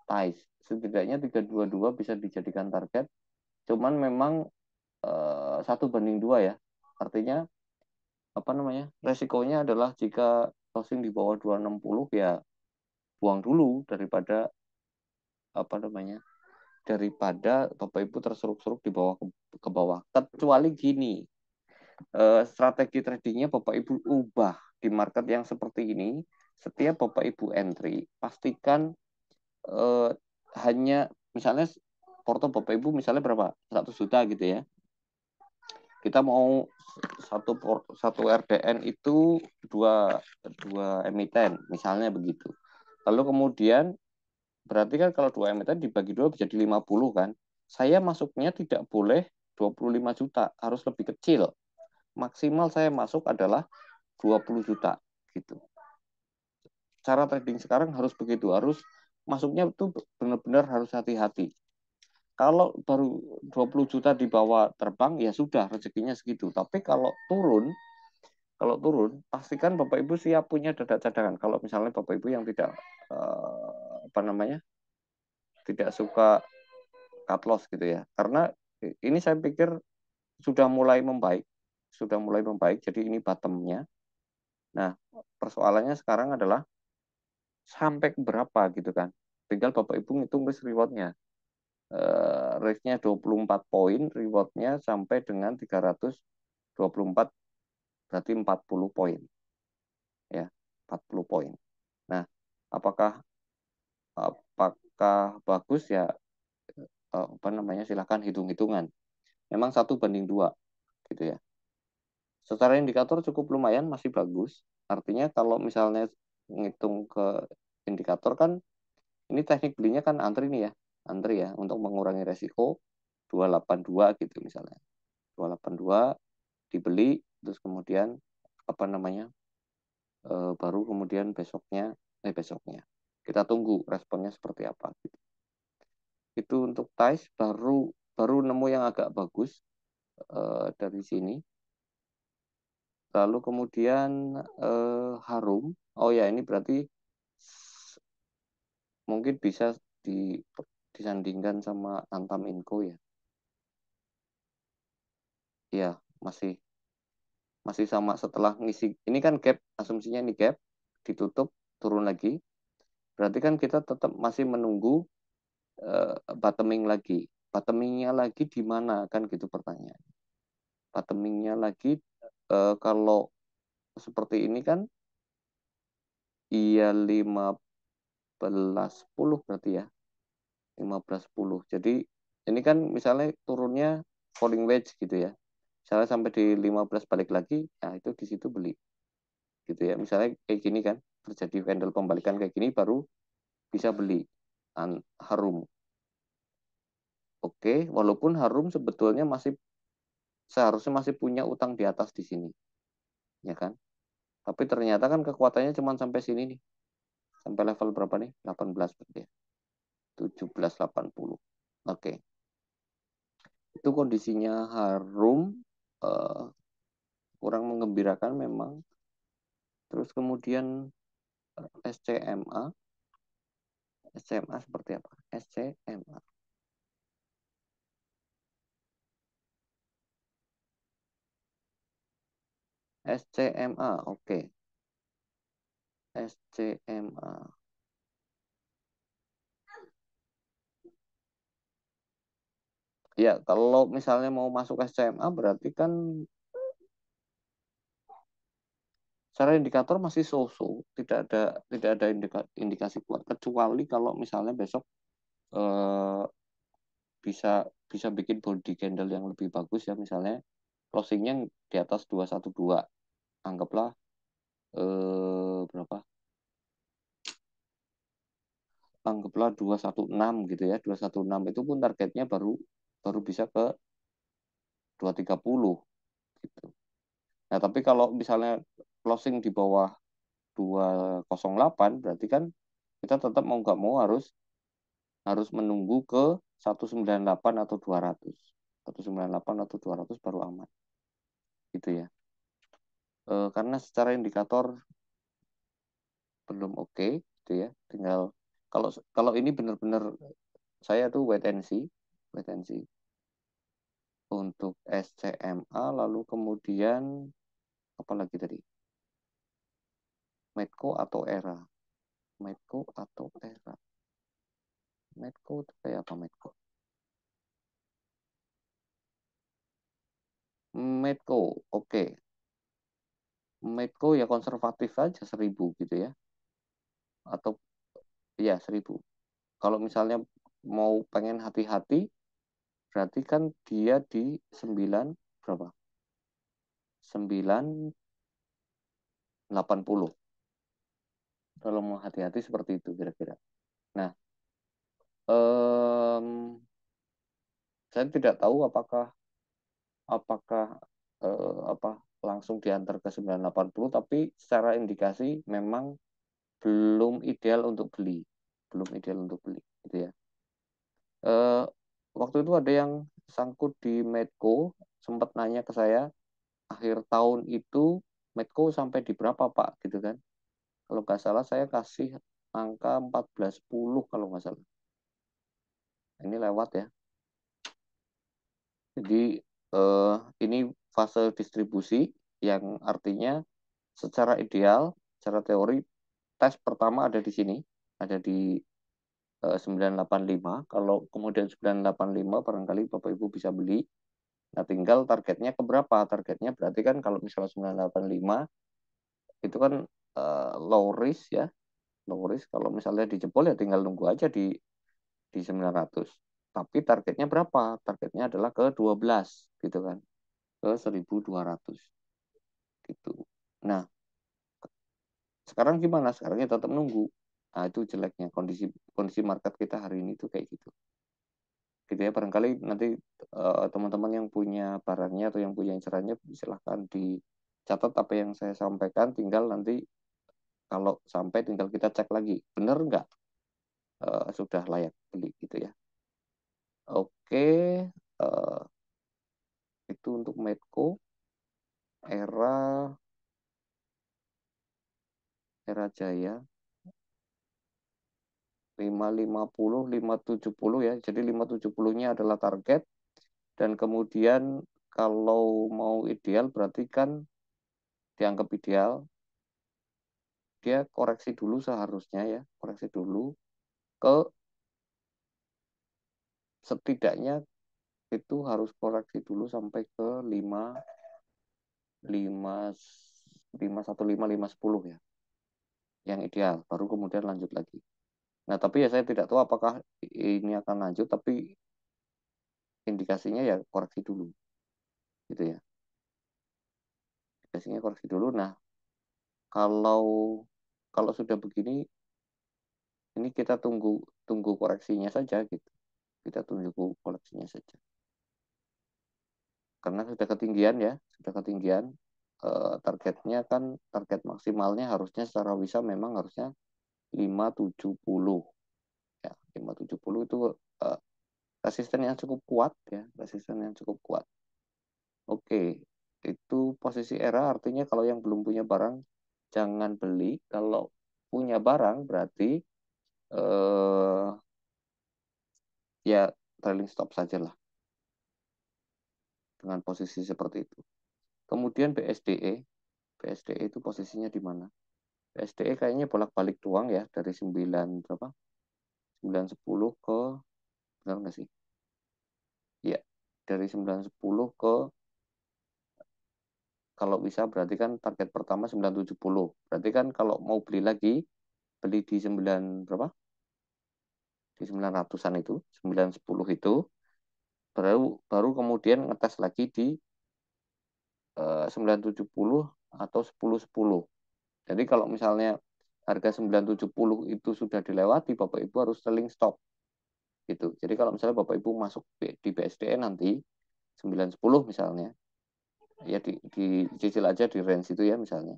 Speaker 1: Thais. Setidaknya 322 bisa dijadikan target. Cuman memang 1 banding 2 ya. Artinya apa namanya? Resikonya adalah jika closing di bawah 260 ya buang dulu apa namanya? Daripada Bapak Ibu terseruk-seruk di bawah ke bawah. Kecuali gini, strategi tradingnya Bapak Ibu ubah di market yang seperti ini setiap Bapak Ibu entry, pastikan eh, hanya misalnya porto Bapak Ibu misalnya berapa? 1 juta gitu ya. Kita mau satu RDN itu dua dua emiten, misalnya begitu. Lalu kemudian berarti kan kalau dua emiten dibagi dua jadi 50 kan. Saya masuknya tidak boleh 25 juta, harus lebih kecil. Maksimal saya masuk adalah 20 juta gitu. Cara trading sekarang harus begitu, harus masuknya itu benar-benar harus hati-hati. Kalau baru 20 juta dibawa terbang ya sudah rezekinya segitu. Tapi kalau turun pastikan Bapak Ibu siap punya dana cadangan. Kalau misalnya Bapak Ibu yang tidak apa namanya tidak suka cut loss gitu ya. Karena ini saya pikir sudah mulai membaik, jadi ini bottomnya. Nah, persoalannya sekarang adalah sampai berapa gitu kan. Tinggal Bapak Ibu ngitung risk rewardnya. Risknya 24 poin, rewardnya sampai dengan 324, berarti 40 poin. Ya, 40 poin. Nah, apakah apakah bagus ya apa namanya silahkan hitung-hitungan. Memang 1 banding 2 gitu ya. Secara indikator cukup lumayan masih bagus. Artinya kalau misalnya ngitung ke indikator kan ini teknik belinya kan antri nih ya. Antri ya untuk mengurangi resiko 282 gitu misalnya. 282 dibeli terus kemudian apa namanya baru kemudian besoknya kita tunggu responnya seperti apa gitu. Itu untuk ties baru baru nemu yang agak bagus dari sini. Lalu kemudian Harum. Oh ya, ini berarti mungkin bisa disandingkan sama Antam Inco ya. Ya, masih masih sama setelah ngisi. Ini kan gap, asumsinya ini gap ditutup turun lagi. Berarti kan kita tetap masih menunggu bottoming lagi. Bottomingnya lagi di mana kan gitu pertanyaan. Bottomingnya lagi kalau seperti ini kan iya 15.10 berarti ya. 15.10. Jadi ini kan misalnya turunnya falling wedge gitu ya. Misalnya sampai di 15 balik lagi, nah itu di situ beli. Gitu ya. Misalnya kayak gini kan, terjadi candle pembalikan kayak gini baru bisa beli Harum. Oke, walaupun Harum sebetulnya seharusnya masih punya utang di atas di sini, ya kan? Tapi ternyata kan kekuatannya cuma sampai sini nih. Sampai level berapa nih? 18 berarti ya. 1780. Oke. Itu kondisinya Harum eh, kurang menggembirakan memang. Terus kemudian SCMA, SCMA seperti apa? SCMA. SCMA, oke. SCMA. Ya, kalau misalnya mau masuk SCMA berarti kan secara indikator masih so-so, tidak ada indikasi kuat kecuali kalau misalnya besok eh, bisa bisa bikin body candle yang lebih bagus ya misalnya closingnya di atas 212 anggaplah berapa anggaplah 216 gitu ya 216 itu pun targetnya baru baru bisa ke 230 gitu. Nah tapi kalau misalnya closing di bawah 208 berarti kan kita tetap mau nggak mau harus harus menunggu ke 198 atau 200 198 atau 200 baru aman gitu ya. Karena secara indikator belum oke gitu ya. Tinggal kalau kalau ini benar-benar saya tuh wait and see untuk SCMA lalu kemudian apa lagi tadi? Medco atau Era? Medco atau Era? Medco itu kayak apa Medco? Medco, oke. Medco ya konservatif aja 1.000 gitu ya. atau ya 1000. Kalau misalnya mau pengen hati-hati, berarti kan dia di 9 berapa? 980. Kalau mau hati-hati seperti itu kira-kira. Nah, em, saya tidak tahu apakah apakah apa langsung diantar ke 980, tapi secara indikasi memang belum ideal untuk beli. Belum ideal untuk beli, gitu ya. Eh, Waktu itu ada yang sangkut di Medco, sempat nanya ke saya, akhir tahun itu Medco sampai di berapa Pak, gitu kan. Kalau nggak salah saya kasih angka 14,10 kalau nggak salah. Ini lewat ya. Jadi ini fase distribusi yang artinya secara ideal, secara teori tes pertama ada di sini, ada di 985. Kalau kemudian 985 barangkali Bapak Ibu bisa beli. Nah, tinggal targetnya ke berapa? Targetnya berarti kan kalau misalnya 985 itu kan low risk ya, low risk. Kalau misalnya dijebol ya tinggal nunggu aja di 900. Tapi targetnya berapa? Targetnya adalah ke 12 gitu kan, ke 1200 gitu. Nah, sekarang gimana? Sekarang kita tetap nunggu. Nah, itu jeleknya kondisi kondisi market kita hari ini tuh kayak gitu. Gitu ya, barangkali nanti teman-teman yang punya barangnya atau yang punya incerannya silahkan dicatat apa yang saya sampaikan, tinggal nanti kalau sampai tinggal kita cek lagi benar nggak sudah layak beli gitu ya. Oke, uh, itu untuk Medco. Era Jaya 550 570 ya, jadi 570-nya adalah target. Dan kemudian kalau mau ideal berarti kan dianggap ideal, dia koreksi dulu seharusnya ya, koreksi dulu ke setidaknya itu harus koreksi dulu sampai ke 5 5 515 ya, yang ideal, baru kemudian lanjut lagi. Nah, tapi ya saya tidak tahu apakah ini akan lanjut, tapi indikasinya ya koreksi dulu gitu ya. Indikasinya koreksi dulu. Nah, kalau kalau sudah begini, ini kita tunggu tunggu koreksinya saja gitu. Kita tunggu koreksinya saja. Karena sudah ketinggian ya, sudah ketinggian. Targetnya kan target maksimalnya harusnya secara bisa memang harusnya 570 ya, 570 itu eh, resisten yang cukup kuat ya, resisten yang cukup kuat. Oke, itu posisi era artinya kalau yang belum punya barang jangan beli. Kalau punya barang berarti eh, ya trailing stop saja lah dengan posisi seperti itu. Kemudian BSDE, BSDE itu posisinya di mana? BSDE kayaknya bolak-balik doang ya dari 9 berapa? 910 ke benar nggak sih? Iya, dari 910 ke kalau bisa berarti kan target pertama 970. Berarti kan kalau mau beli lagi, beli di 9 berapa? Di 900-an itu, 910 itu baru baru kemudian ngetes lagi di 970 atau 1010. Jadi kalau misalnya harga 970 itu sudah dilewati, Bapak Ibu harus selling stop gitu. Jadi kalau misalnya Bapak Ibu masuk di BSDN nanti 910 misalnya, ya dicicil aja di range itu ya misalnya.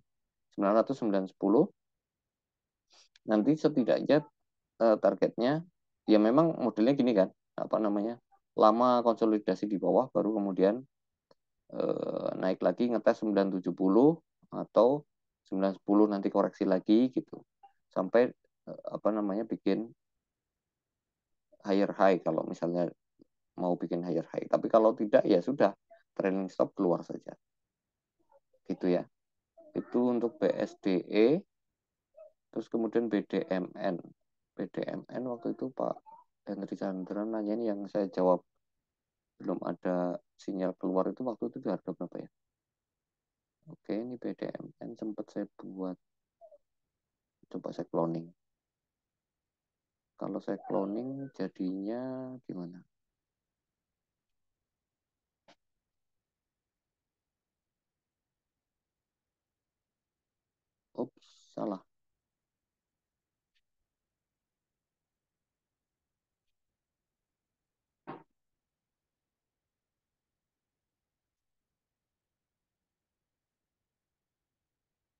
Speaker 1: 900 910 nanti setidaknya targetnya ya memang modelnya gini kan, apa namanya? Lama konsolidasi di bawah baru kemudian naik lagi ngetes 970 atau 910 nanti koreksi lagi gitu. Sampai apa namanya bikin higher high kalau misalnya mau bikin higher high. Tapi kalau tidak ya sudah trailing stop keluar saja. Gitu ya. Itu untuk BSDE, terus kemudian BDMN. BDMN waktu itu Pak Henry Chandra nanya ini yang saya jawab belum ada sinyal keluar itu waktu itu di harga berapa ya? Oke, ini BDMN sempat saya buat, coba saya cloning. Kalau saya cloning jadinya gimana? Ups, salah.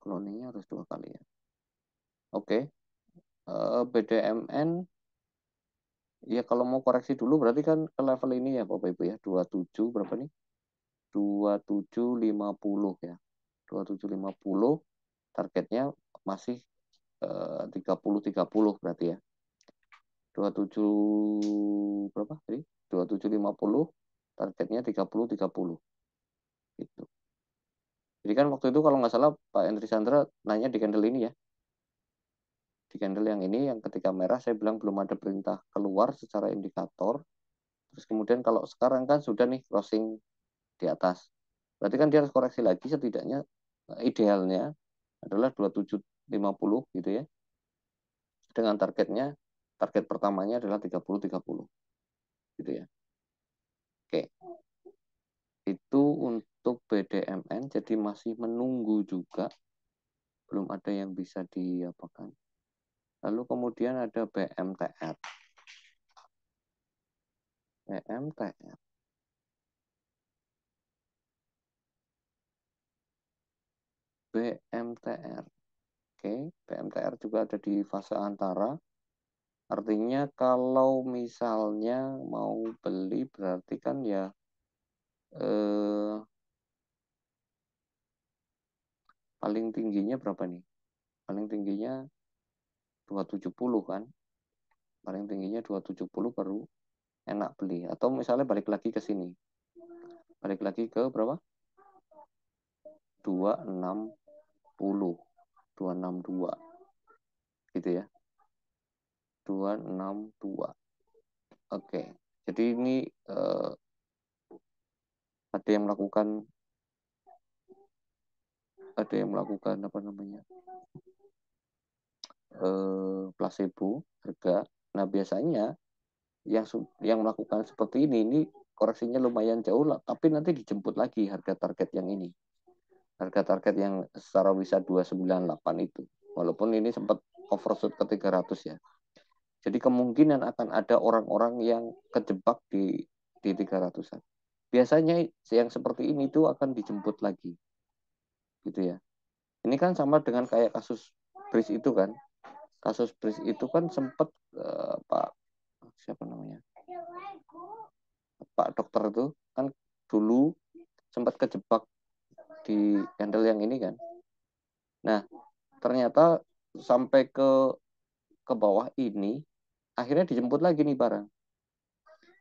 Speaker 1: Cloningnya harus 2 kali ya. Oke, BDMN ya kalau mau koreksi dulu berarti kan ke level ini ya Bapak Ibu ya. 27 berapa nih? 2750 ya. 2750 targetnya masih 30-30 berarti ya. 27 berapa tadi? 2750 targetnya 30-30 gitu. Jadi kan waktu itu kalau nggak salah Pak Endri Sandra nanya di candle ini ya. Di candle yang ini yang ketika merah saya bilang belum ada perintah keluar secara indikator. Terus kemudian kalau sekarang kan sudah nih crossing di atas. Berarti kan dia harus koreksi lagi setidaknya idealnya adalah 2750 gitu ya. Dengan target pertamanya adalah 30-30 gitu ya. Oke, itu untuk BDMN jadi masih menunggu juga, belum ada yang bisa diapakan. Lalu kemudian ada BMTR. BMTR. BMTR. Oke, BMTR juga ada di fase antara. Artinya kalau misalnya mau beli berarti kan ya eh, paling tingginya berapa nih? Paling tingginya 270 kan? Paling tingginya 270 baru enak beli. Atau misalnya balik lagi ke sini. Balik lagi ke berapa? 260. 262. Gitu ya. 262. Oke. Jadi ini ada yang melakukan apa namanya? Placebo harga. Nah, biasanya yang melakukan seperti ini koreksinya lumayan jauh lah, tapi nanti dijemput lagi harga target yang ini. Harga target yang secara bisa 298 itu. Walaupun ini sempat overshoot ke 300 ya. Jadi kemungkinan akan ada orang-orang yang kejebak di 300-an. Biasanya yang seperti ini tuh akan dijemput lagi. Gitu ya. Ini kan sama dengan kayak kasus Bris itu kan. Kasus Bris itu kan sempat Pak siapa namanya? Pak dokter itu kan dulu sempat kejebak di handle yang ini kan. Nah, ternyata sampai ke bawah ini akhirnya dijemput lagi nih barang.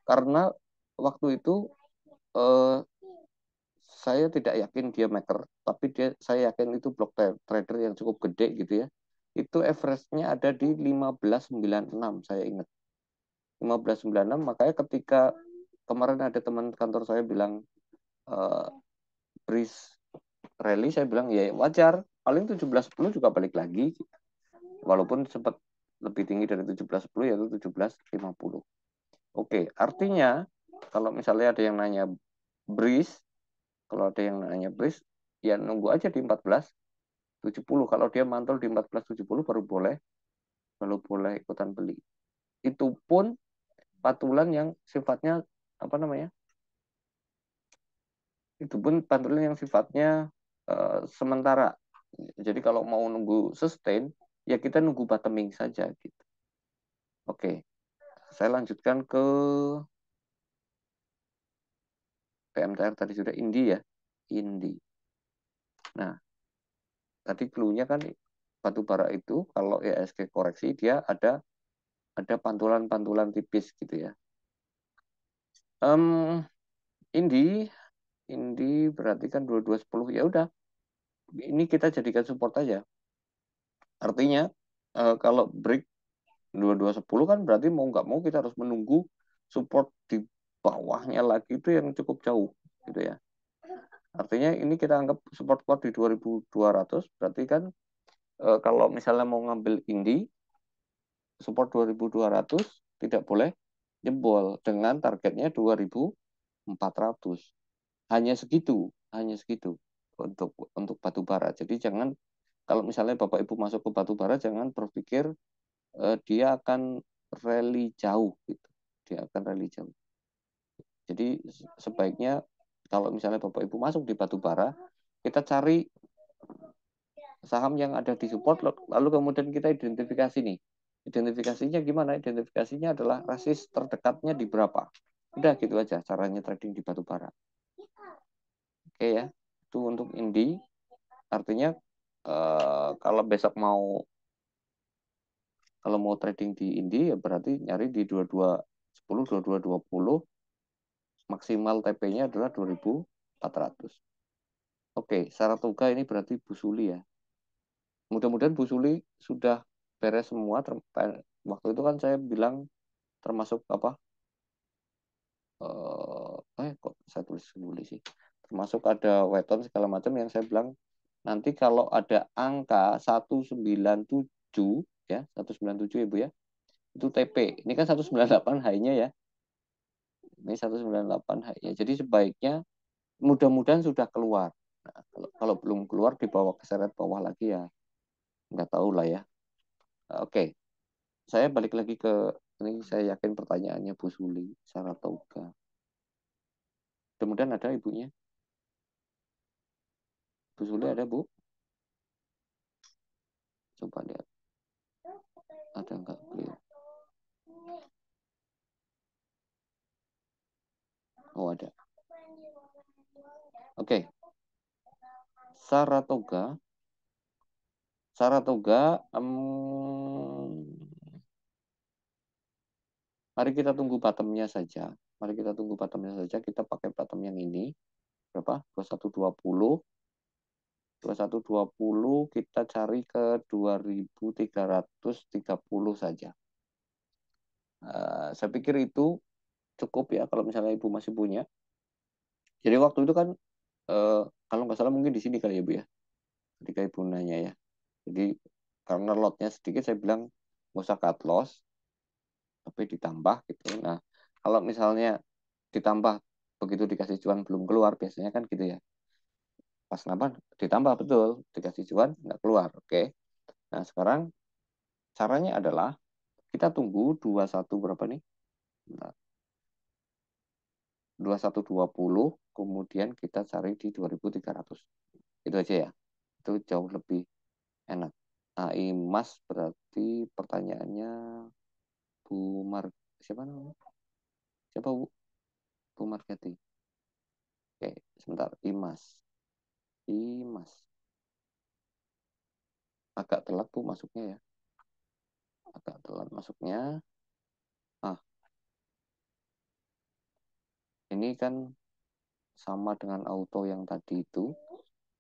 Speaker 1: Karena waktu itu eh, saya tidak yakin dia maker, tapi saya yakin itu block trader yang cukup gede gitu ya. Itu average-nya ada di 1596 saya ingat. 1596 makanya ketika kemarin ada teman kantor saya bilang uh, Breeze rally saya bilang ya wajar paling 1710 juga balik lagi walaupun sempat lebih tinggi dari 1710 yaitu 1750. Oke, artinya kalau misalnya ada yang nanya Breeze, kalau ada yang nanya Breeze ya nunggu aja di 1470. Kalau dia mantul di 1470 baru boleh ikutan beli. Itu pun patulan yang sifatnya apa namanya? Itu pun patulan yang sifatnya sementara. Jadi kalau mau nunggu sustain, ya kita nunggu bottoming saja gitu. Oke, saya lanjutkan ke PMTR tadi sudah Indi ya. Indi. Nah, tadi clue-nya kan batu bara itu kalau IHSG koreksi dia ada pantulan-pantulan tipis gitu ya. Um, Indi, Indi berarti kan 2210 ya udah. Ini kita jadikan support aja. Artinya kalau break 2210 kan berarti mau nggak mau kita harus menunggu support di bawahnya lagi itu yang cukup jauh gitu ya. Artinya ini kita anggap support kuat di 2200 berarti kan kalau misalnya mau ngambil Indi support 2200 tidak boleh jebol dengan targetnya 2400. Hanya segitu untuk batu bara. Jadi jangan, kalau misalnya Bapak Ibu masuk ke batu bara, jangan berpikir dia akan rally jauh gitu. Dia akan rally jauh. Jadi sebaiknya kalau misalnya Bapak Ibu masuk di batu bara, kita cari saham yang ada di support, lalu kemudian kita identifikasi nih. Identifikasinya gimana? Identifikasinya adalah resist terdekatnya di berapa. Udah gitu aja caranya trading di batu bara. Oke ya, itu untuk Indi. Artinya kalau besok mau trading di Indi, ya berarti nyari di 2210, 2220, maksimal TP-nya adalah 2400. Oke, Saratoga ini berarti Bu Suli ya. Mudah-mudahan Bu Suli sudah beres semua. Waktu itu kan saya bilang termasuk apa? Kok saya tulis dulu sih. Termasuk ada weton segala macam yang saya bilang nanti kalau ada angka 197 ya, 197 ya Bu ya. Itu TP. Ini kan 198 high-nya ya. Ini 198 high-nya. Jadi sebaiknya mudah-mudahan sudah keluar. Nah, kalau belum keluar dibawa ke seret bawah lagi ya nggak tahu lah ya. Oke, saya balik lagi ke ini, saya yakin pertanyaannya Bu Suli, Saratoga. Kemudian ada ibunya. Bu Suli ada Bu? Coba lihat. Ada nggak beliau? Oh ada. Oke. Saratoga. Saratoga. Mari kita tunggu bottomnya saja. Mari kita tunggu bottomnya saja. Kita pakai bottom yang ini. Berapa? 2120. 2120 kita cari ke 2330 saja. Saya pikir itu cukup ya kalau misalnya Ibu masih punya. Jadi waktu itu kan kalau nggak salah mungkin di sini kali ya Bu ya. Ketika Ibu nanya ya. Jadi karena lotnya sedikit saya bilang nggak usah cut loss, tapi ditambah gitu. Nah kalau misalnya ditambah begitu dikasih cuan belum keluar biasanya kan gitu ya. Pas nambah ditambah betul dikasih cuan nggak keluar. Oke. Nah sekarang caranya adalah kita tunggu 21 berapa nih? Nah, 2120 kemudian kita cari di 2300. Itu aja ya. Itu jauh lebih enak. Nah, Imas berarti pertanyaannya Bu Mar siapa namanya? Siapa Bu? Bu Marketi. Oke, sebentar. Imas. Imas. Agak telat Bu masuknya ya. Agak telat masuknya. Ah, ini kan sama dengan auto yang tadi itu.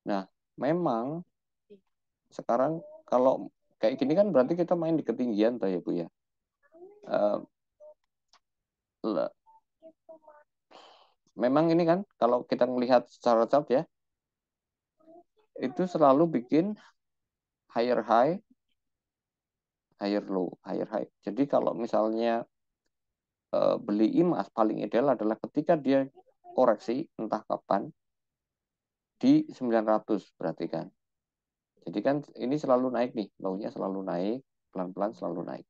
Speaker 1: Nah, memang sekarang kalau kayak gini kan berarti kita main di ketinggian tuh ya Bu ya. Uh, Memang ini kan kalau kita melihat secara chart ya, itu selalu bikin higher high, higher low, higher high. Jadi kalau misalnya beli emas paling ideal adalah ketika dia koreksi entah kapan di 900 berarti kan. Jadi kan ini selalu naik nih, low-nya selalu naik, pelan-pelan selalu naik.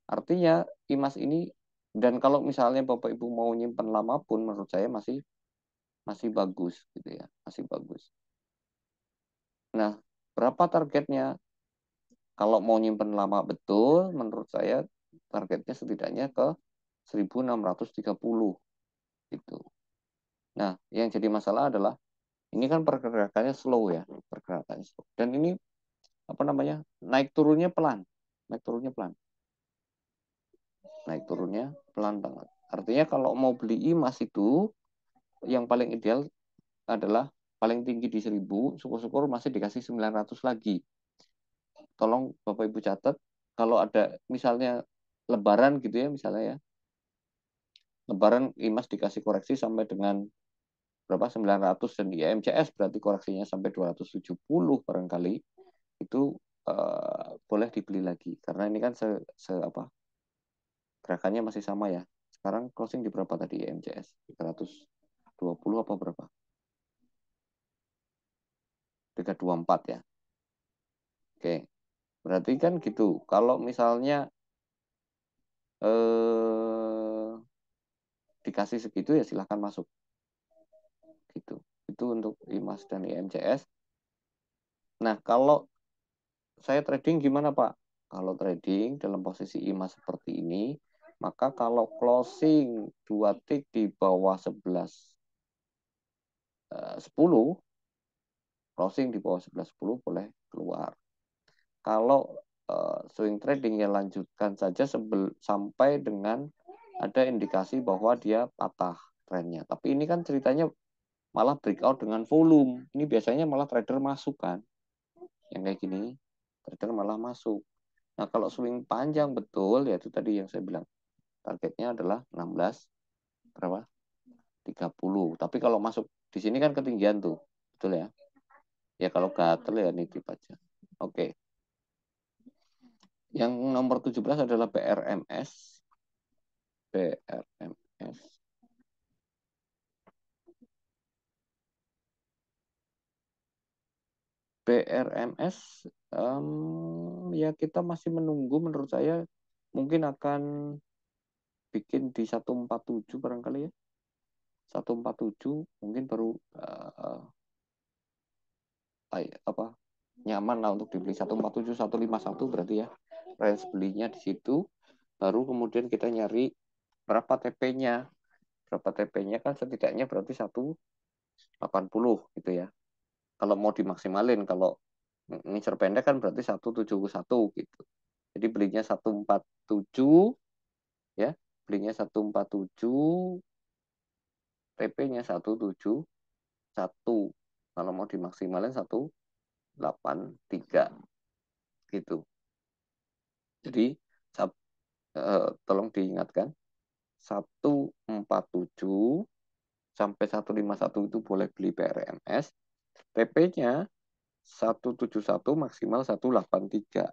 Speaker 1: Artinya emas ini, dan kalau misalnya Bapak Ibu mau nyimpen lama pun menurut saya masih masih bagus gitu ya, masih bagus. Nah, berapa targetnya? Kalau mau nyimpen lama betul, menurut saya targetnya setidaknya ke 1630 gitu. Nah, yang jadi masalah adalah ini kan pergerakannya slow ya, pergerakannya slow. Dan ini apa namanya? Naik turunnya pelan. Naik turunnya pelan. Naik turunnya pelan banget. Artinya kalau mau beli emas itu yang paling ideal adalah paling tinggi di 1000, syukur-syukur masih dikasih 900 lagi. Tolong Bapak Ibu catat kalau ada misalnya lebaran gitu ya misalnya ya. Lebaran emas dikasih koreksi sampai dengan berapa 900 dan di IMCS berarti koreksinya sampai 270 barangkali. Itu boleh dibeli lagi karena ini kan apa gerakannya masih sama ya. Sekarang closing di berapa tadi MCS? 320 apa berapa? 324 ya. Oke. Berarti kan gitu. Kalau misalnya eh, dikasih segitu ya silahkan masuk gitu. Itu untuk IMAS dan IMCS. Nah, kalau saya trading gimana, Pak? Kalau trading dalam posisi IMAS seperti ini, maka kalau closing 2 tick di bawah 10, closing di bawah 11.10 boleh keluar. Kalau swing trading ya lanjutkan saja sampai dengan ada indikasi bahwa dia patah trennya. Tapi ini kan ceritanya malah breakout dengan volume. Ini biasanya malah trader masuk kan. Yang kayak gini, trader malah masuk. Nah, kalau swing panjang betul, ya itu tadi yang saya bilang. Targetnya adalah 16, berapa? 30. Tapi kalau masuk di sini kan ketinggian tuh. Betul ya? Ya kalau gatel ya nitip aja. Oke. Yang nomor 17 adalah BRMS. BRMS. BRMS ya kita masih menunggu menurut saya mungkin akan bikin di 147 barangkali ya. 147 mungkin baru apa nyaman lah untuk dibeli 147 151 berarti ya. Range belinya di situ baru kemudian kita nyari berapa TP-nya. Berapa TP-nya kan setidaknya berarti 180 gitu ya. Kalau mau dimaksimalin kalau ngincer pendek kan berarti 171 gitu. Jadi belinya 147 ya, belinya 147, TP-nya 171. Kalau mau dimaksimalin 183 gitu. Jadi tolong diingatkan 147 sampai 151 itu boleh beli PRMS. TP-nya 171 maksimal 183.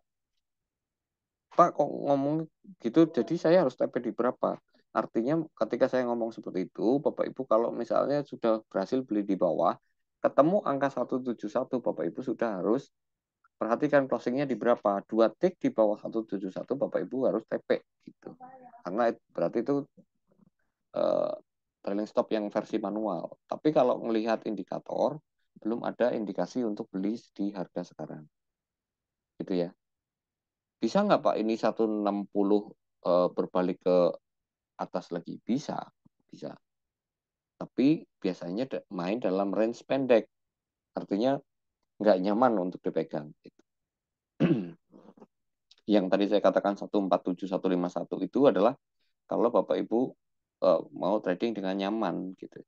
Speaker 1: Pak kok ngomong gitu, jadi saya harus TP di berapa? Artinya ketika saya ngomong seperti itu, Bapak Ibu kalau misalnya sudah berhasil beli di bawah, ketemu angka 171, Bapak Ibu sudah harus perhatikan closingnya di berapa. 2 tick di bawah 171, Bapak Ibu harus TP gitu. Karena berarti itu trailing stop yang versi manual. Tapi kalau melihat indikator, belum ada indikasi untuk beli di harga sekarang. Gitu ya. Bisa nggak Pak ini 160 berbalik ke atas lagi? Bisa, bisa. Tapi biasanya main dalam range pendek. Artinya nggak nyaman untuk dipegang. Gitu. Yang tadi saya katakan 147, 151 itu adalah kalau Bapak Ibu mau trading dengan nyaman gitu.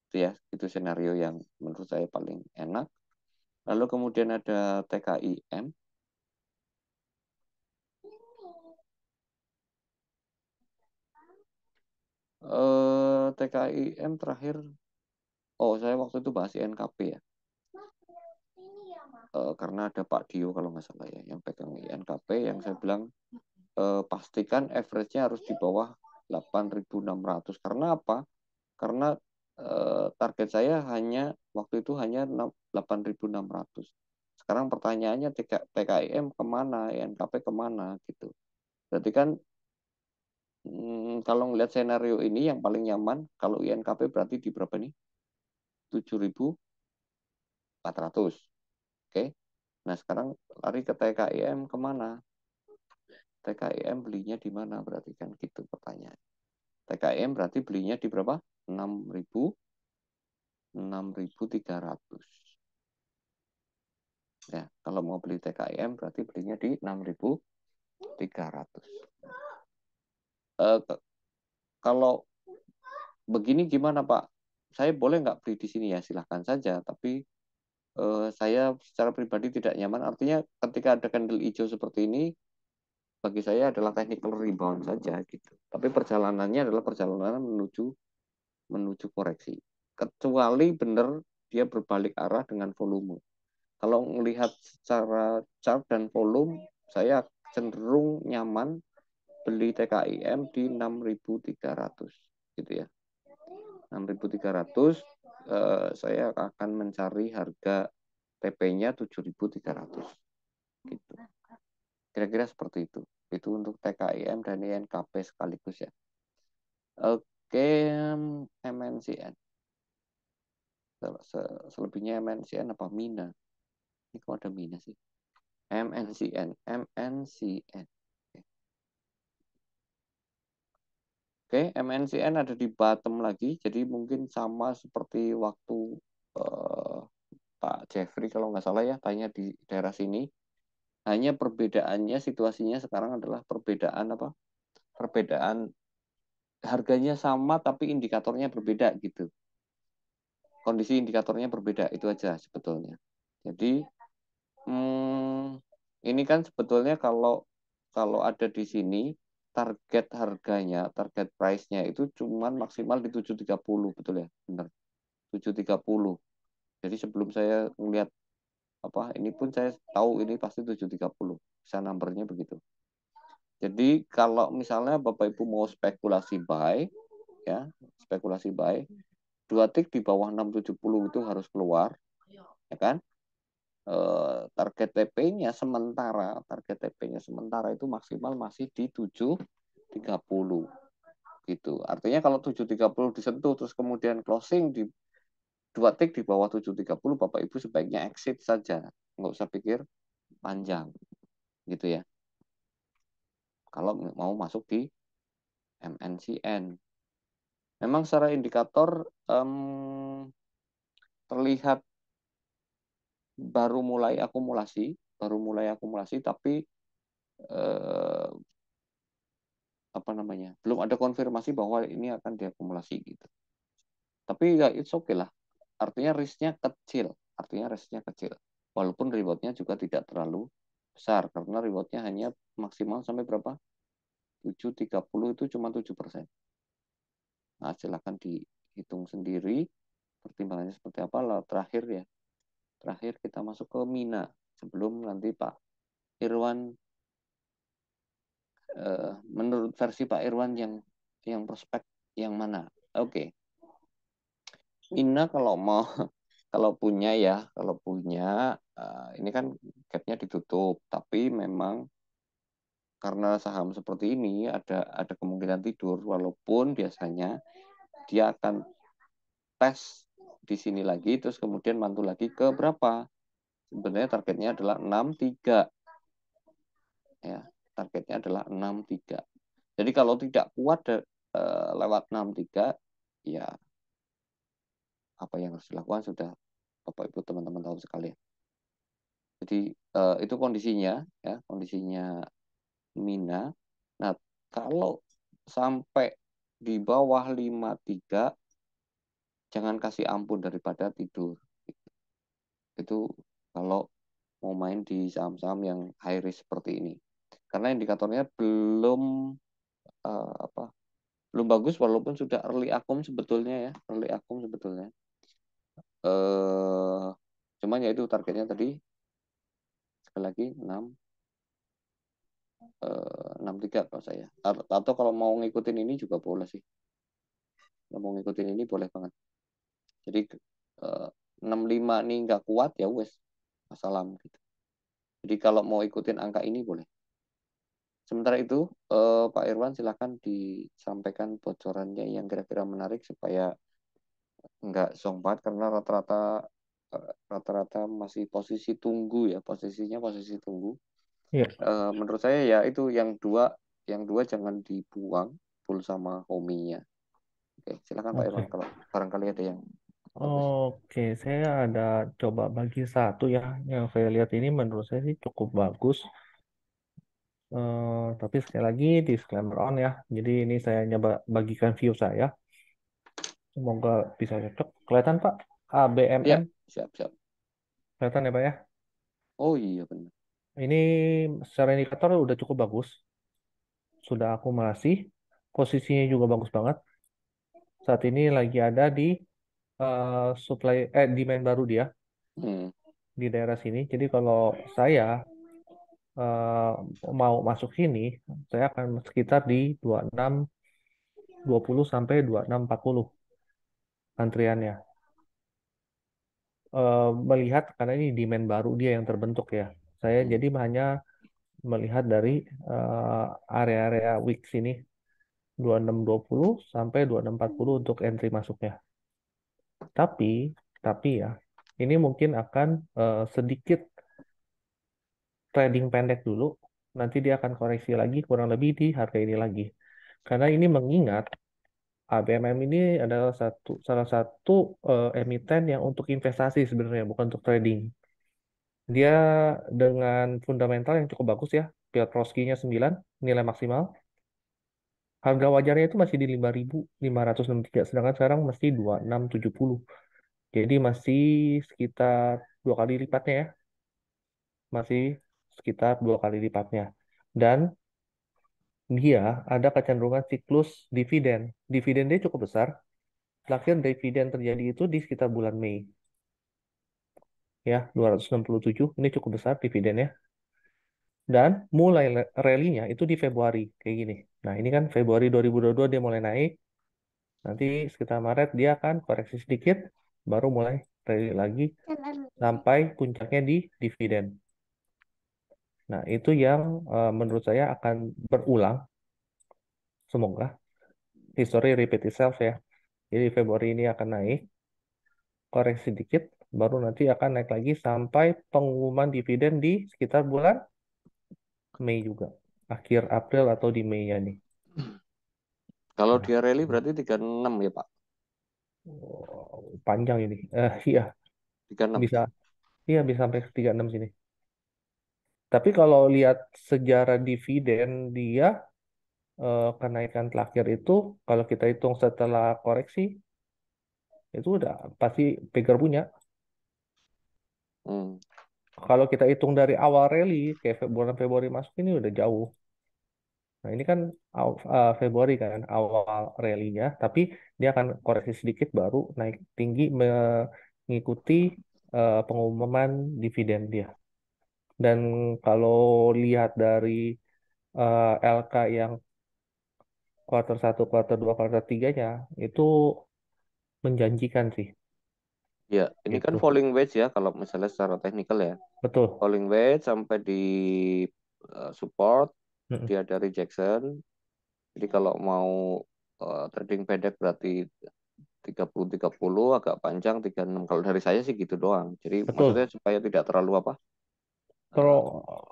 Speaker 1: Itu ya, itu skenario yang menurut saya paling enak. Lalu kemudian ada TKIM. TKIM terakhir, oh saya waktu itu bahas INKP ya. Karena ada Pak Dio kalau nggak salah ya, yang pegang INKP yang saya bilang pastikan average-nya harus di bawah 8.600. Karena apa? Karena target saya hanya waktu itu hanya 8.600. Sekarang pertanyaannya TKIM kemana, INKP kemana gitu. Berarti kan kalau ngelihat senario ini yang paling nyaman kalau INKP berarti di berapa nih? 7.400. Oke. Nah, sekarang lari ke TKIM kemana? TKIM belinya di mana berarti kan gitu pertanyaan. TKIM berarti belinya di berapa? 6.300. Ya, kalau mau beli TKIM berarti belinya di 6.300. Kalau begini gimana Pak? Saya boleh nggak beli di sini ya? Silahkan saja. Tapi saya secara pribadi tidak nyaman. Artinya ketika ada candle hijau seperti ini, bagi saya adalah technical rebound saja gitu. Tapi perjalanannya adalah perjalanan menuju koreksi. Kecuali benar dia berbalik arah dengan volume. Kalau melihat secara chart dan volume, saya cenderung nyaman beli TKIM di 6.300 gitu ya. 6.300 saya akan mencari harga TP-nya 7.300 gitu. Kira-kira seperti itu. Itu untuk TKIM dan INKP sekaligus ya. Oke, MNCN. Selebihnya MNCN apa Mina? Ini kok ada Mina sih? MNCN, MNCN. Oke, MNCN ada di bottom lagi, jadi mungkin sama seperti waktu eh, Pak Jeffrey kalau nggak salah ya, tanya di daerah sini. Hanya perbedaannya situasinya sekarang adalah perbedaan apa? Perbedaan harganya sama tapi indikatornya berbeda gitu. Kondisi indikatornya berbeda itu aja sebetulnya. Jadi ini kan sebetulnya kalau kalau ada di sini target harganya, target price-nya itu cuman maksimal di 730, betul ya? Benar. 730. Jadi sebelum saya melihat apa ini pun saya tahu ini pasti 730. Bisa numbernya begitu. Jadi kalau misalnya Bapak Ibu mau spekulasi buy ya, spekulasi buy, dua tick di bawah 670 itu harus keluar, ya kan? Target TP-nya sementara, itu maksimal masih di 730 gitu. Artinya kalau 730 disentuh terus kemudian closing di dua tick di bawah 730, Bapak Ibu sebaiknya exit saja, nggak usah pikir panjang gitu ya. Kalau mau masuk di MNCN, memang secara indikator terlihat baru mulai akumulasi, tapi eh, apa namanya, belum ada konfirmasi bahwa ini akan diakumulasi gitu. Tapi ya it's okay lah. Artinya risknya kecil. Walaupun rewardnya juga tidak terlalu besar karena rewardnya hanya maksimal sampai berapa? 730 itu cuma 7%. Nah, silakan dihitung sendiri pertimbangannya seperti apa. Lalu terakhir ya. Terakhir kita masuk ke Mina sebelum nanti Pak Irwan menurut versi Pak Irwan yang prospek yang mana? Oke. Mina kalau mau kalau punya ini kan gapnya ditutup, tapi memang karena saham seperti ini ada kemungkinan tidur, walaupun biasanya dia akan tes di sini lagi, terus kemudian mantul lagi ke berapa? Sebenarnya targetnya adalah 63 ya, targetnya adalah 63. Jadi kalau tidak kuat lewat 63 ya apa yang harus dilakukan sudah Bapak Ibu teman-teman tahu sekali. Jadi itu kondisinya ya, kondisinya Mina. Nah, kalau sampai di bawah 53 jangan kasih ampun daripada tidur. Itu kalau mau main di saham-saham yang high risk seperti ini. Karena indikatornya apa? Belum bagus walaupun sudah early akum sebetulnya ya, early akum sebetulnya. Cuman ya itu targetnya tadi sekali lagi 63 kalau saya. Atau kalau mau ngikutin ini juga boleh sih. Kalau mau ngikutin ini boleh banget. Jadi 65 ini nggak kuat ya wes, assalam gitu. Jadi kalau mau ikutin angka ini boleh. Sementara itu Pak Irwan silahkan disampaikan bocorannya yang kira-kira menarik supaya nggak zonk banget karena rata-rata masih posisi tunggu ya, posisinya posisi tunggu.
Speaker 2: Iya.
Speaker 1: Menurut saya ya itu yang dua jangan dibuang, full sama hominya. Oke, silakan Pak Irwan
Speaker 2: Oke.
Speaker 1: kalau barangkali ada yang bagus.
Speaker 2: Oke, saya ada coba bagi satu ya. Yang saya lihat ini menurut saya sih cukup bagus. Tapi sekali lagi disclaimer on ya. Jadi ini saya nyoba bagikan view saya. Semoga bisa cocok. Kelihatan Pak?
Speaker 1: Ya,
Speaker 2: ABMM.
Speaker 1: siap siap.
Speaker 2: Kelihatan ya Pak ya?
Speaker 1: Oh iya benar.
Speaker 2: Ini secara indikator udah cukup bagus. Sudah akumulasi. Posisinya juga bagus banget. Saat ini lagi ada di supply demand baru dia.
Speaker 1: Hmm.
Speaker 2: di daerah sini. Jadi kalau saya eh, mau masuk sini, saya akan sekitar di 26.20 sampai 26.40 antriannya. Melihat karena ini demand baru dia yang terbentuk ya. Saya
Speaker 1: Hmm.
Speaker 2: jadi hanya melihat dari area-area week sini 26.20 sampai 26.40 untuk entry masuknya. Tapi tapi ya ini mungkin akan sedikit trading pendek dulu. Nanti dia akan koreksi lagi kurang lebih di harga ini lagi. Karena ini mengingat ABMM ini adalah salah satu emiten yang untuk investasi sebenarnya, bukan untuk trading. Dia dengan fundamental yang cukup bagus ya. Piotrowski-nya 9 nilai maksimal. Harga wajarnya itu masih di 5.563, sedangkan sekarang masih 2670. Jadi masih sekitar dua kali lipatnya ya. Masih sekitar dua kali lipatnya. Dan dia ada kecenderungan siklus dividen. Dividen dia cukup besar. Terakhir dividen terjadi itu di sekitar bulan Mei. Ya, 267. Ini cukup besar dividennya. Dan mulai rally-nya itu di Februari. Kayak gini. Nah, ini kan Februari 2022 dia mulai naik. Nanti sekitar Maret dia akan koreksi sedikit. Baru mulai rally lagi. Sampai puncaknya di dividen. Nah, itu yang menurut saya akan berulang. Semoga. History repeat itself ya. Jadi Februari ini akan naik. Koreksi sedikit, baru nanti akan naik lagi sampai pengumuman dividen di sekitar bulan Mei juga. Akhir April atau di Mei ya nih.
Speaker 1: Kalau
Speaker 2: Nah,
Speaker 1: dia rally berarti 36 ya Pak?
Speaker 2: panjang ini. Iya,
Speaker 1: 36.
Speaker 2: bisa. Iya, bisa sampai ke 36 sini. Tapi kalau lihat sejarah dividen dia kenaikan terakhir itu kalau kita hitung setelah koreksi itu udah pasti Pegar punya.
Speaker 1: Hmm.
Speaker 2: Kalau kita hitung dari awal rally kayak bulan Februari masuk ini udah jauh. Nah, ini kan Februari kan awal rally-nya, tapi dia akan koreksi sedikit baru naik tinggi mengikuti pengumuman dividen dia. Dan kalau lihat dari LK yang kuartal satu, kuartal 2, kuartal 3-nya itu menjanjikan sih.
Speaker 1: Ya, ini kan
Speaker 2: Gitu.
Speaker 1: falling wedge ya kalau misalnya secara teknikal ya.
Speaker 2: Betul.
Speaker 1: Falling wedge sampai di support,
Speaker 2: Mm-mm.
Speaker 1: dia dari Jackson. Jadi kalau mau trading pendek berarti 30-30 agak panjang 36. Kalau dari saya sih gitu doang. Jadi maksudnya
Speaker 2: Betul.
Speaker 1: supaya tidak terlalu apa?
Speaker 2: Terus
Speaker 1: eh,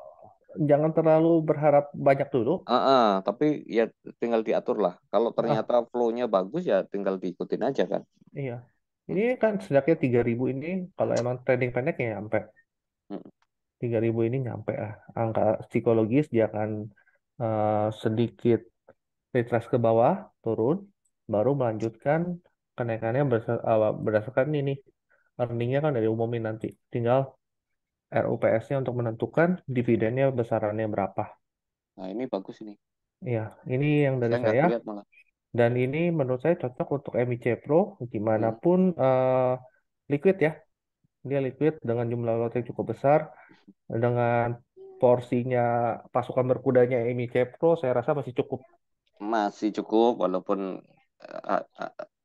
Speaker 2: jangan terlalu berharap banyak dulu.
Speaker 1: tapi ya tinggal diatur lah. Kalau
Speaker 2: Ah,
Speaker 1: ternyata flow-nya bagus ya tinggal diikutin aja kan.
Speaker 2: iya. Ini
Speaker 1: Mm,
Speaker 2: kan sedaknya 3.000 ini kalau emang trading pendek ya sampai
Speaker 1: mm.
Speaker 2: 3.000 ini nyampe lah. Angka psikologis dia akan sedikit retrace ke bawah, turun, baru melanjutkan kenaikannya berdasarkan ini. Earningnya kan dari umumin nanti. Tinggal RUPS-nya untuk menentukan dividennya besarannya berapa.
Speaker 1: Nah ini bagus ini.
Speaker 2: Ya, ini yang dari
Speaker 1: Saya nggak
Speaker 2: saya.
Speaker 1: ngeliat malah.
Speaker 2: Dan ini menurut saya cocok untuk MIC Pro. Gimana
Speaker 1: Mm.
Speaker 2: pun liquid ya. Dia liquid dengan jumlah lot yang cukup besar. Dengan porsinya pasukan berkudanya Emi Cepro saya rasa masih cukup.
Speaker 1: Masih cukup walaupun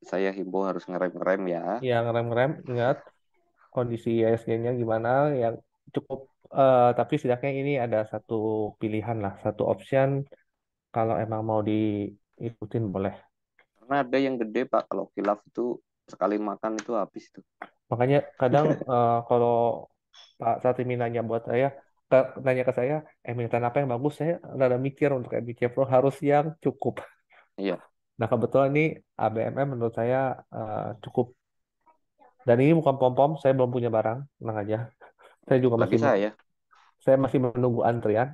Speaker 1: saya himbau harus ngerem-ngerem ya.
Speaker 2: Yang rem-rem ingat kondisi ISG-nya gimana yang cukup tapi setidaknya ini ada satu pilihan lah, satu option kalau emang mau diikutin boleh.
Speaker 1: Karena ada yang gede Pak, kalau kilaf itu sekali makan itu habis tuh.
Speaker 2: Makanya kadang kalau Pak Satimi nanya buat saya, nanya ke saya, emiten apa yang bagus, saya rada mikir untuk Emi Cepro harus yang cukup.
Speaker 1: Iya,
Speaker 2: Nah kebetulan ini ABMM menurut saya cukup. Dan ini bukan pom-pom, saya belum punya barang, tenang aja. Saya juga
Speaker 1: apalagi saya.
Speaker 2: saya masih menunggu antrian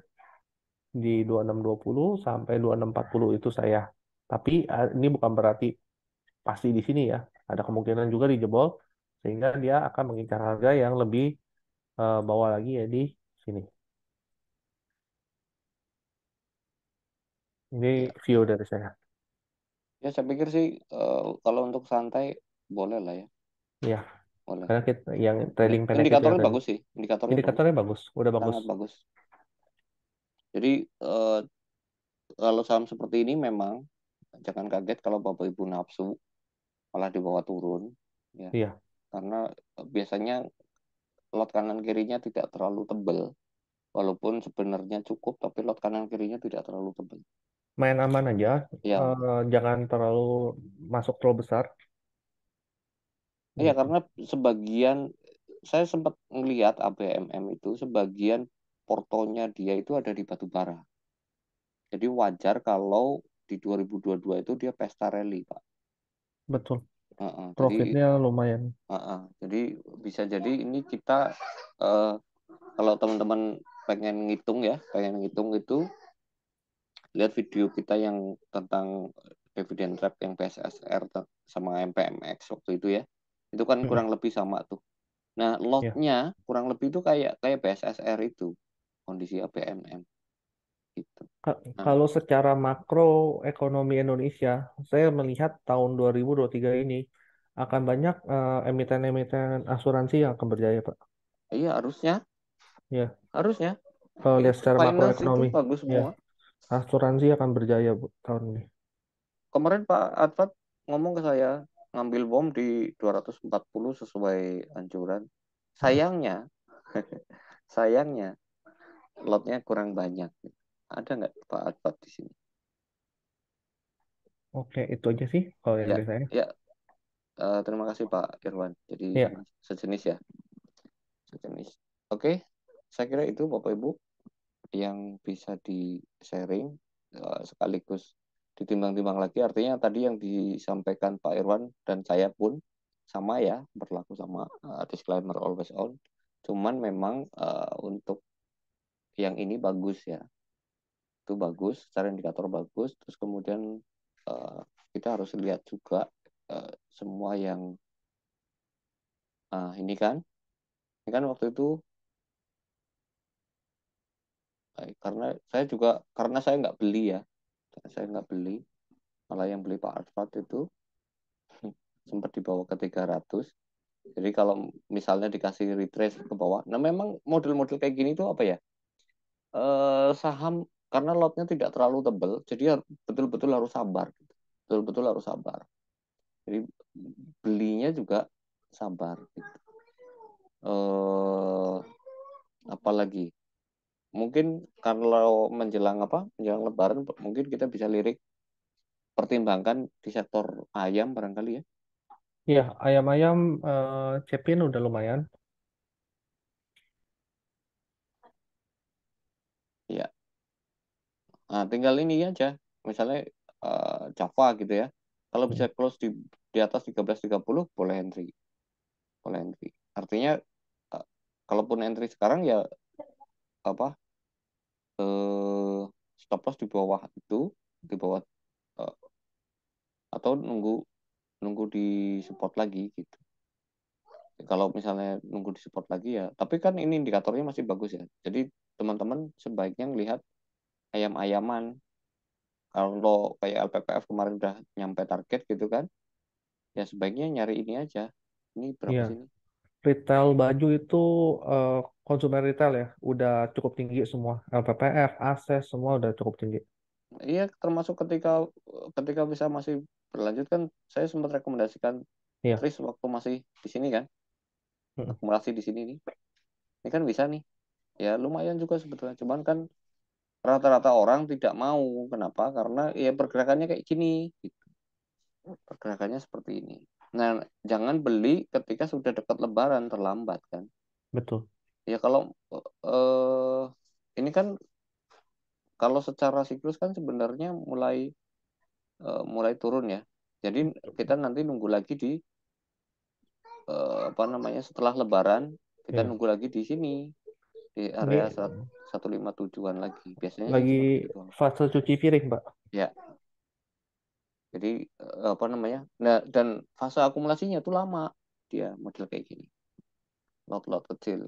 Speaker 2: di 2620 sampai 2640 itu saya. Tapi ini bukan berarti pasti di sini ya. Ada kemungkinan juga dijebol sehingga dia akan mengincar harga yang lebih bawah lagi ya di sini. Ini
Speaker 1: Ya,
Speaker 2: view dari saya.
Speaker 1: ya saya pikir sih kalau untuk santai boleh lah ya.
Speaker 2: Ya.
Speaker 1: boleh.
Speaker 2: Karena kita yang trading pendek itu yang
Speaker 1: Indikatornya
Speaker 2: tadi.
Speaker 1: bagus sih, indikatornya bagus,
Speaker 2: Indikatornya bagus, udah bagus.
Speaker 1: sangat bagus. Jadi kalau saham seperti ini memang jangan kaget kalau Bapak Ibu nafsu malah dibawa turun, ya.
Speaker 2: Iya,
Speaker 1: Karena biasanya lot kanan kirinya tidak terlalu tebal, walaupun sebenarnya cukup, tapi lot kanan kirinya tidak terlalu tebal.
Speaker 2: main aman aja.
Speaker 1: Ya,
Speaker 2: Jangan terlalu masuk terlalu besar
Speaker 1: ya
Speaker 2: gitu.
Speaker 1: karena sebagian saya sempat melihat ABMM itu sebagian portonya dia itu ada di batu bara. Jadi wajar kalau di 2022 itu dia pesta rally, Pak.
Speaker 2: Betul.
Speaker 1: Jadi
Speaker 2: Profitnya lumayan.
Speaker 1: jadi bisa jadi ini kita uh, kalau teman-teman pengen ngitung itu lihat video kita yang tentang dividend trap yang PSSR sama MPMX waktu itu ya. Itu kan
Speaker 2: Mm-mm.
Speaker 1: kurang lebih sama tuh. Nah,
Speaker 2: Ya.
Speaker 1: lotnya kurang lebih itu kayak kayak PSSR itu kondisi APMM gitu. Nah,
Speaker 2: Kalau secara makro ekonomi Indonesia, saya melihat tahun 2023 ini akan banyak emiten-emiten asuransi yang akan berjaya, Pak.
Speaker 1: iya
Speaker 2: Ya,
Speaker 1: harusnya
Speaker 2: kalau lihat secara
Speaker 1: finance itu
Speaker 2: makroekonomi,
Speaker 1: bagus
Speaker 2: ya,
Speaker 1: semua.
Speaker 2: asuransi akan berjaya, Bu, tahun ini.
Speaker 1: Kemarin Pak Advat ngomong ke saya ngambil bom di 240 sesuai anjuran.
Speaker 2: Mm.
Speaker 1: Sayangnya, sayangnya lotnya kurang banyak. Ada nggak Pak Advat di sini?
Speaker 2: Oke, itu aja sih kalau yang
Speaker 1: Ya,
Speaker 2: dari saya.
Speaker 1: ya. Terima kasih Pak Irwan. Jadi
Speaker 2: Ya,
Speaker 1: sejenis ya, sejenis. Oke, saya kira itu Bapak Ibu yang bisa di sharing sekaligus ditimbang-timbang lagi. Artinya tadi yang disampaikan Pak Irwan dan saya pun sama ya, berlaku sama disclaimer always on. Cuman memang untuk yang ini bagus ya, itu bagus, secara indikator bagus. Terus kemudian uh, kita harus lihat juga semua yang ini kan waktu itu karena saya nggak beli ya, saya nggak beli, malah yang beli Pak Arfad itu sempat dibawa ke 300. Jadi kalau misalnya dikasih retrace ke bawah, nah memang model-model kayak gini tuh apa ya? Saham karena lotnya tidak terlalu tebal, jadi betul-betul harus sabar. Gitu. Betul-betul harus sabar. Jadi belinya juga sabar. Gitu. Eh, Apalagi mungkin kalau menjelang menjelang Lebaran mungkin kita bisa lirik pertimbangkan di sektor ayam barangkali ya.
Speaker 2: ya, ayam-ayam Cepin udah lumayan.
Speaker 1: Ya, nah, tinggal ini aja, misalnya Java gitu ya. Kalau bisa
Speaker 2: Hmm.
Speaker 1: close di atas 13.30 boleh entry, boleh entry. Artinya uh, kalaupun entry sekarang ya apa eh, stop loss di bawah itu, di bawah eh, atau nunggu nunggu di support lagi gitu. Kalau misalnya nunggu di support lagi ya, tapi kan ini indikatornya masih bagus ya. Jadi teman-teman sebaiknya melihat ayam-ayaman. Kalau kayak LPPF kemarin udah nyampe target gitu kan, ya sebaiknya nyari ini aja. Ini berapa
Speaker 2: Iya,
Speaker 1: sih ini?
Speaker 2: retail baju itu eh, konsumen retail ya, udah cukup tinggi semua. LPPF, ASES, semua udah cukup tinggi.
Speaker 1: Iya, termasuk ketika ketika bisa masih berlanjut kan, saya sempat rekomendasikan
Speaker 2: Iya.
Speaker 1: Tris waktu masih di sini kan,
Speaker 2: Mm.
Speaker 1: akumulasi di sini nih. Ini kan bisa nih. Ya lumayan juga sebetulnya. Cuman kan rata-rata orang tidak mau. Kenapa? Karena ya pergerakannya kayak gini. Gitu. Pergerakannya seperti ini. Nah, jangan beli ketika sudah dekat Lebaran terlambat kan.
Speaker 2: Betul.
Speaker 1: Ya kalau eh ini kan kalau secara siklus kan sebenarnya mulai turun ya. Jadi kita nanti nunggu lagi di apa namanya setelah Lebaran kita
Speaker 2: Iya.
Speaker 1: nunggu lagi di sini di area
Speaker 2: Ini
Speaker 1: 157-an lagi. Biasanya sih
Speaker 2: lagi
Speaker 1: seperti itu.
Speaker 2: fase cuci piring, Pak.
Speaker 1: Ya, jadi apa namanya? Nah, dan fase akumulasinya itu lama dia model kayak gini. Lot-lot kecil.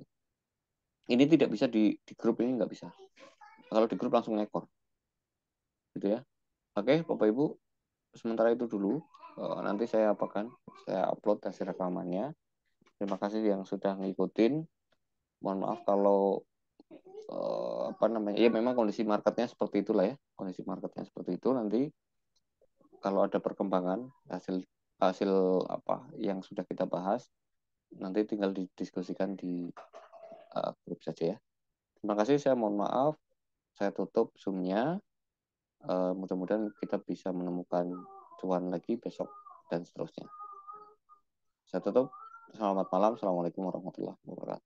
Speaker 1: Ini tidak bisa di grup ini nggak bisa. Kalau di grup langsung ngekor, gitu ya. Oke, Bapak Ibu, sementara itu dulu. Nanti saya apakan? Saya upload hasil rekamannya. Terima kasih yang sudah ngikutin. Mohon maaf kalau apa namanya, ya memang kondisi marketnya seperti itulah ya, kondisi marketnya seperti itu. Nanti kalau ada perkembangan hasil hasil apa yang sudah kita bahas, nanti tinggal didiskusikan di grup saja ya. Terima kasih, saya mohon maaf, saya tutup zoom-nya. Mudah-mudahan kita bisa menemukan cuan lagi besok dan seterusnya. Saya tutup. Selamat malam. Assalamualaikum warahmatullahi wabarakatuh.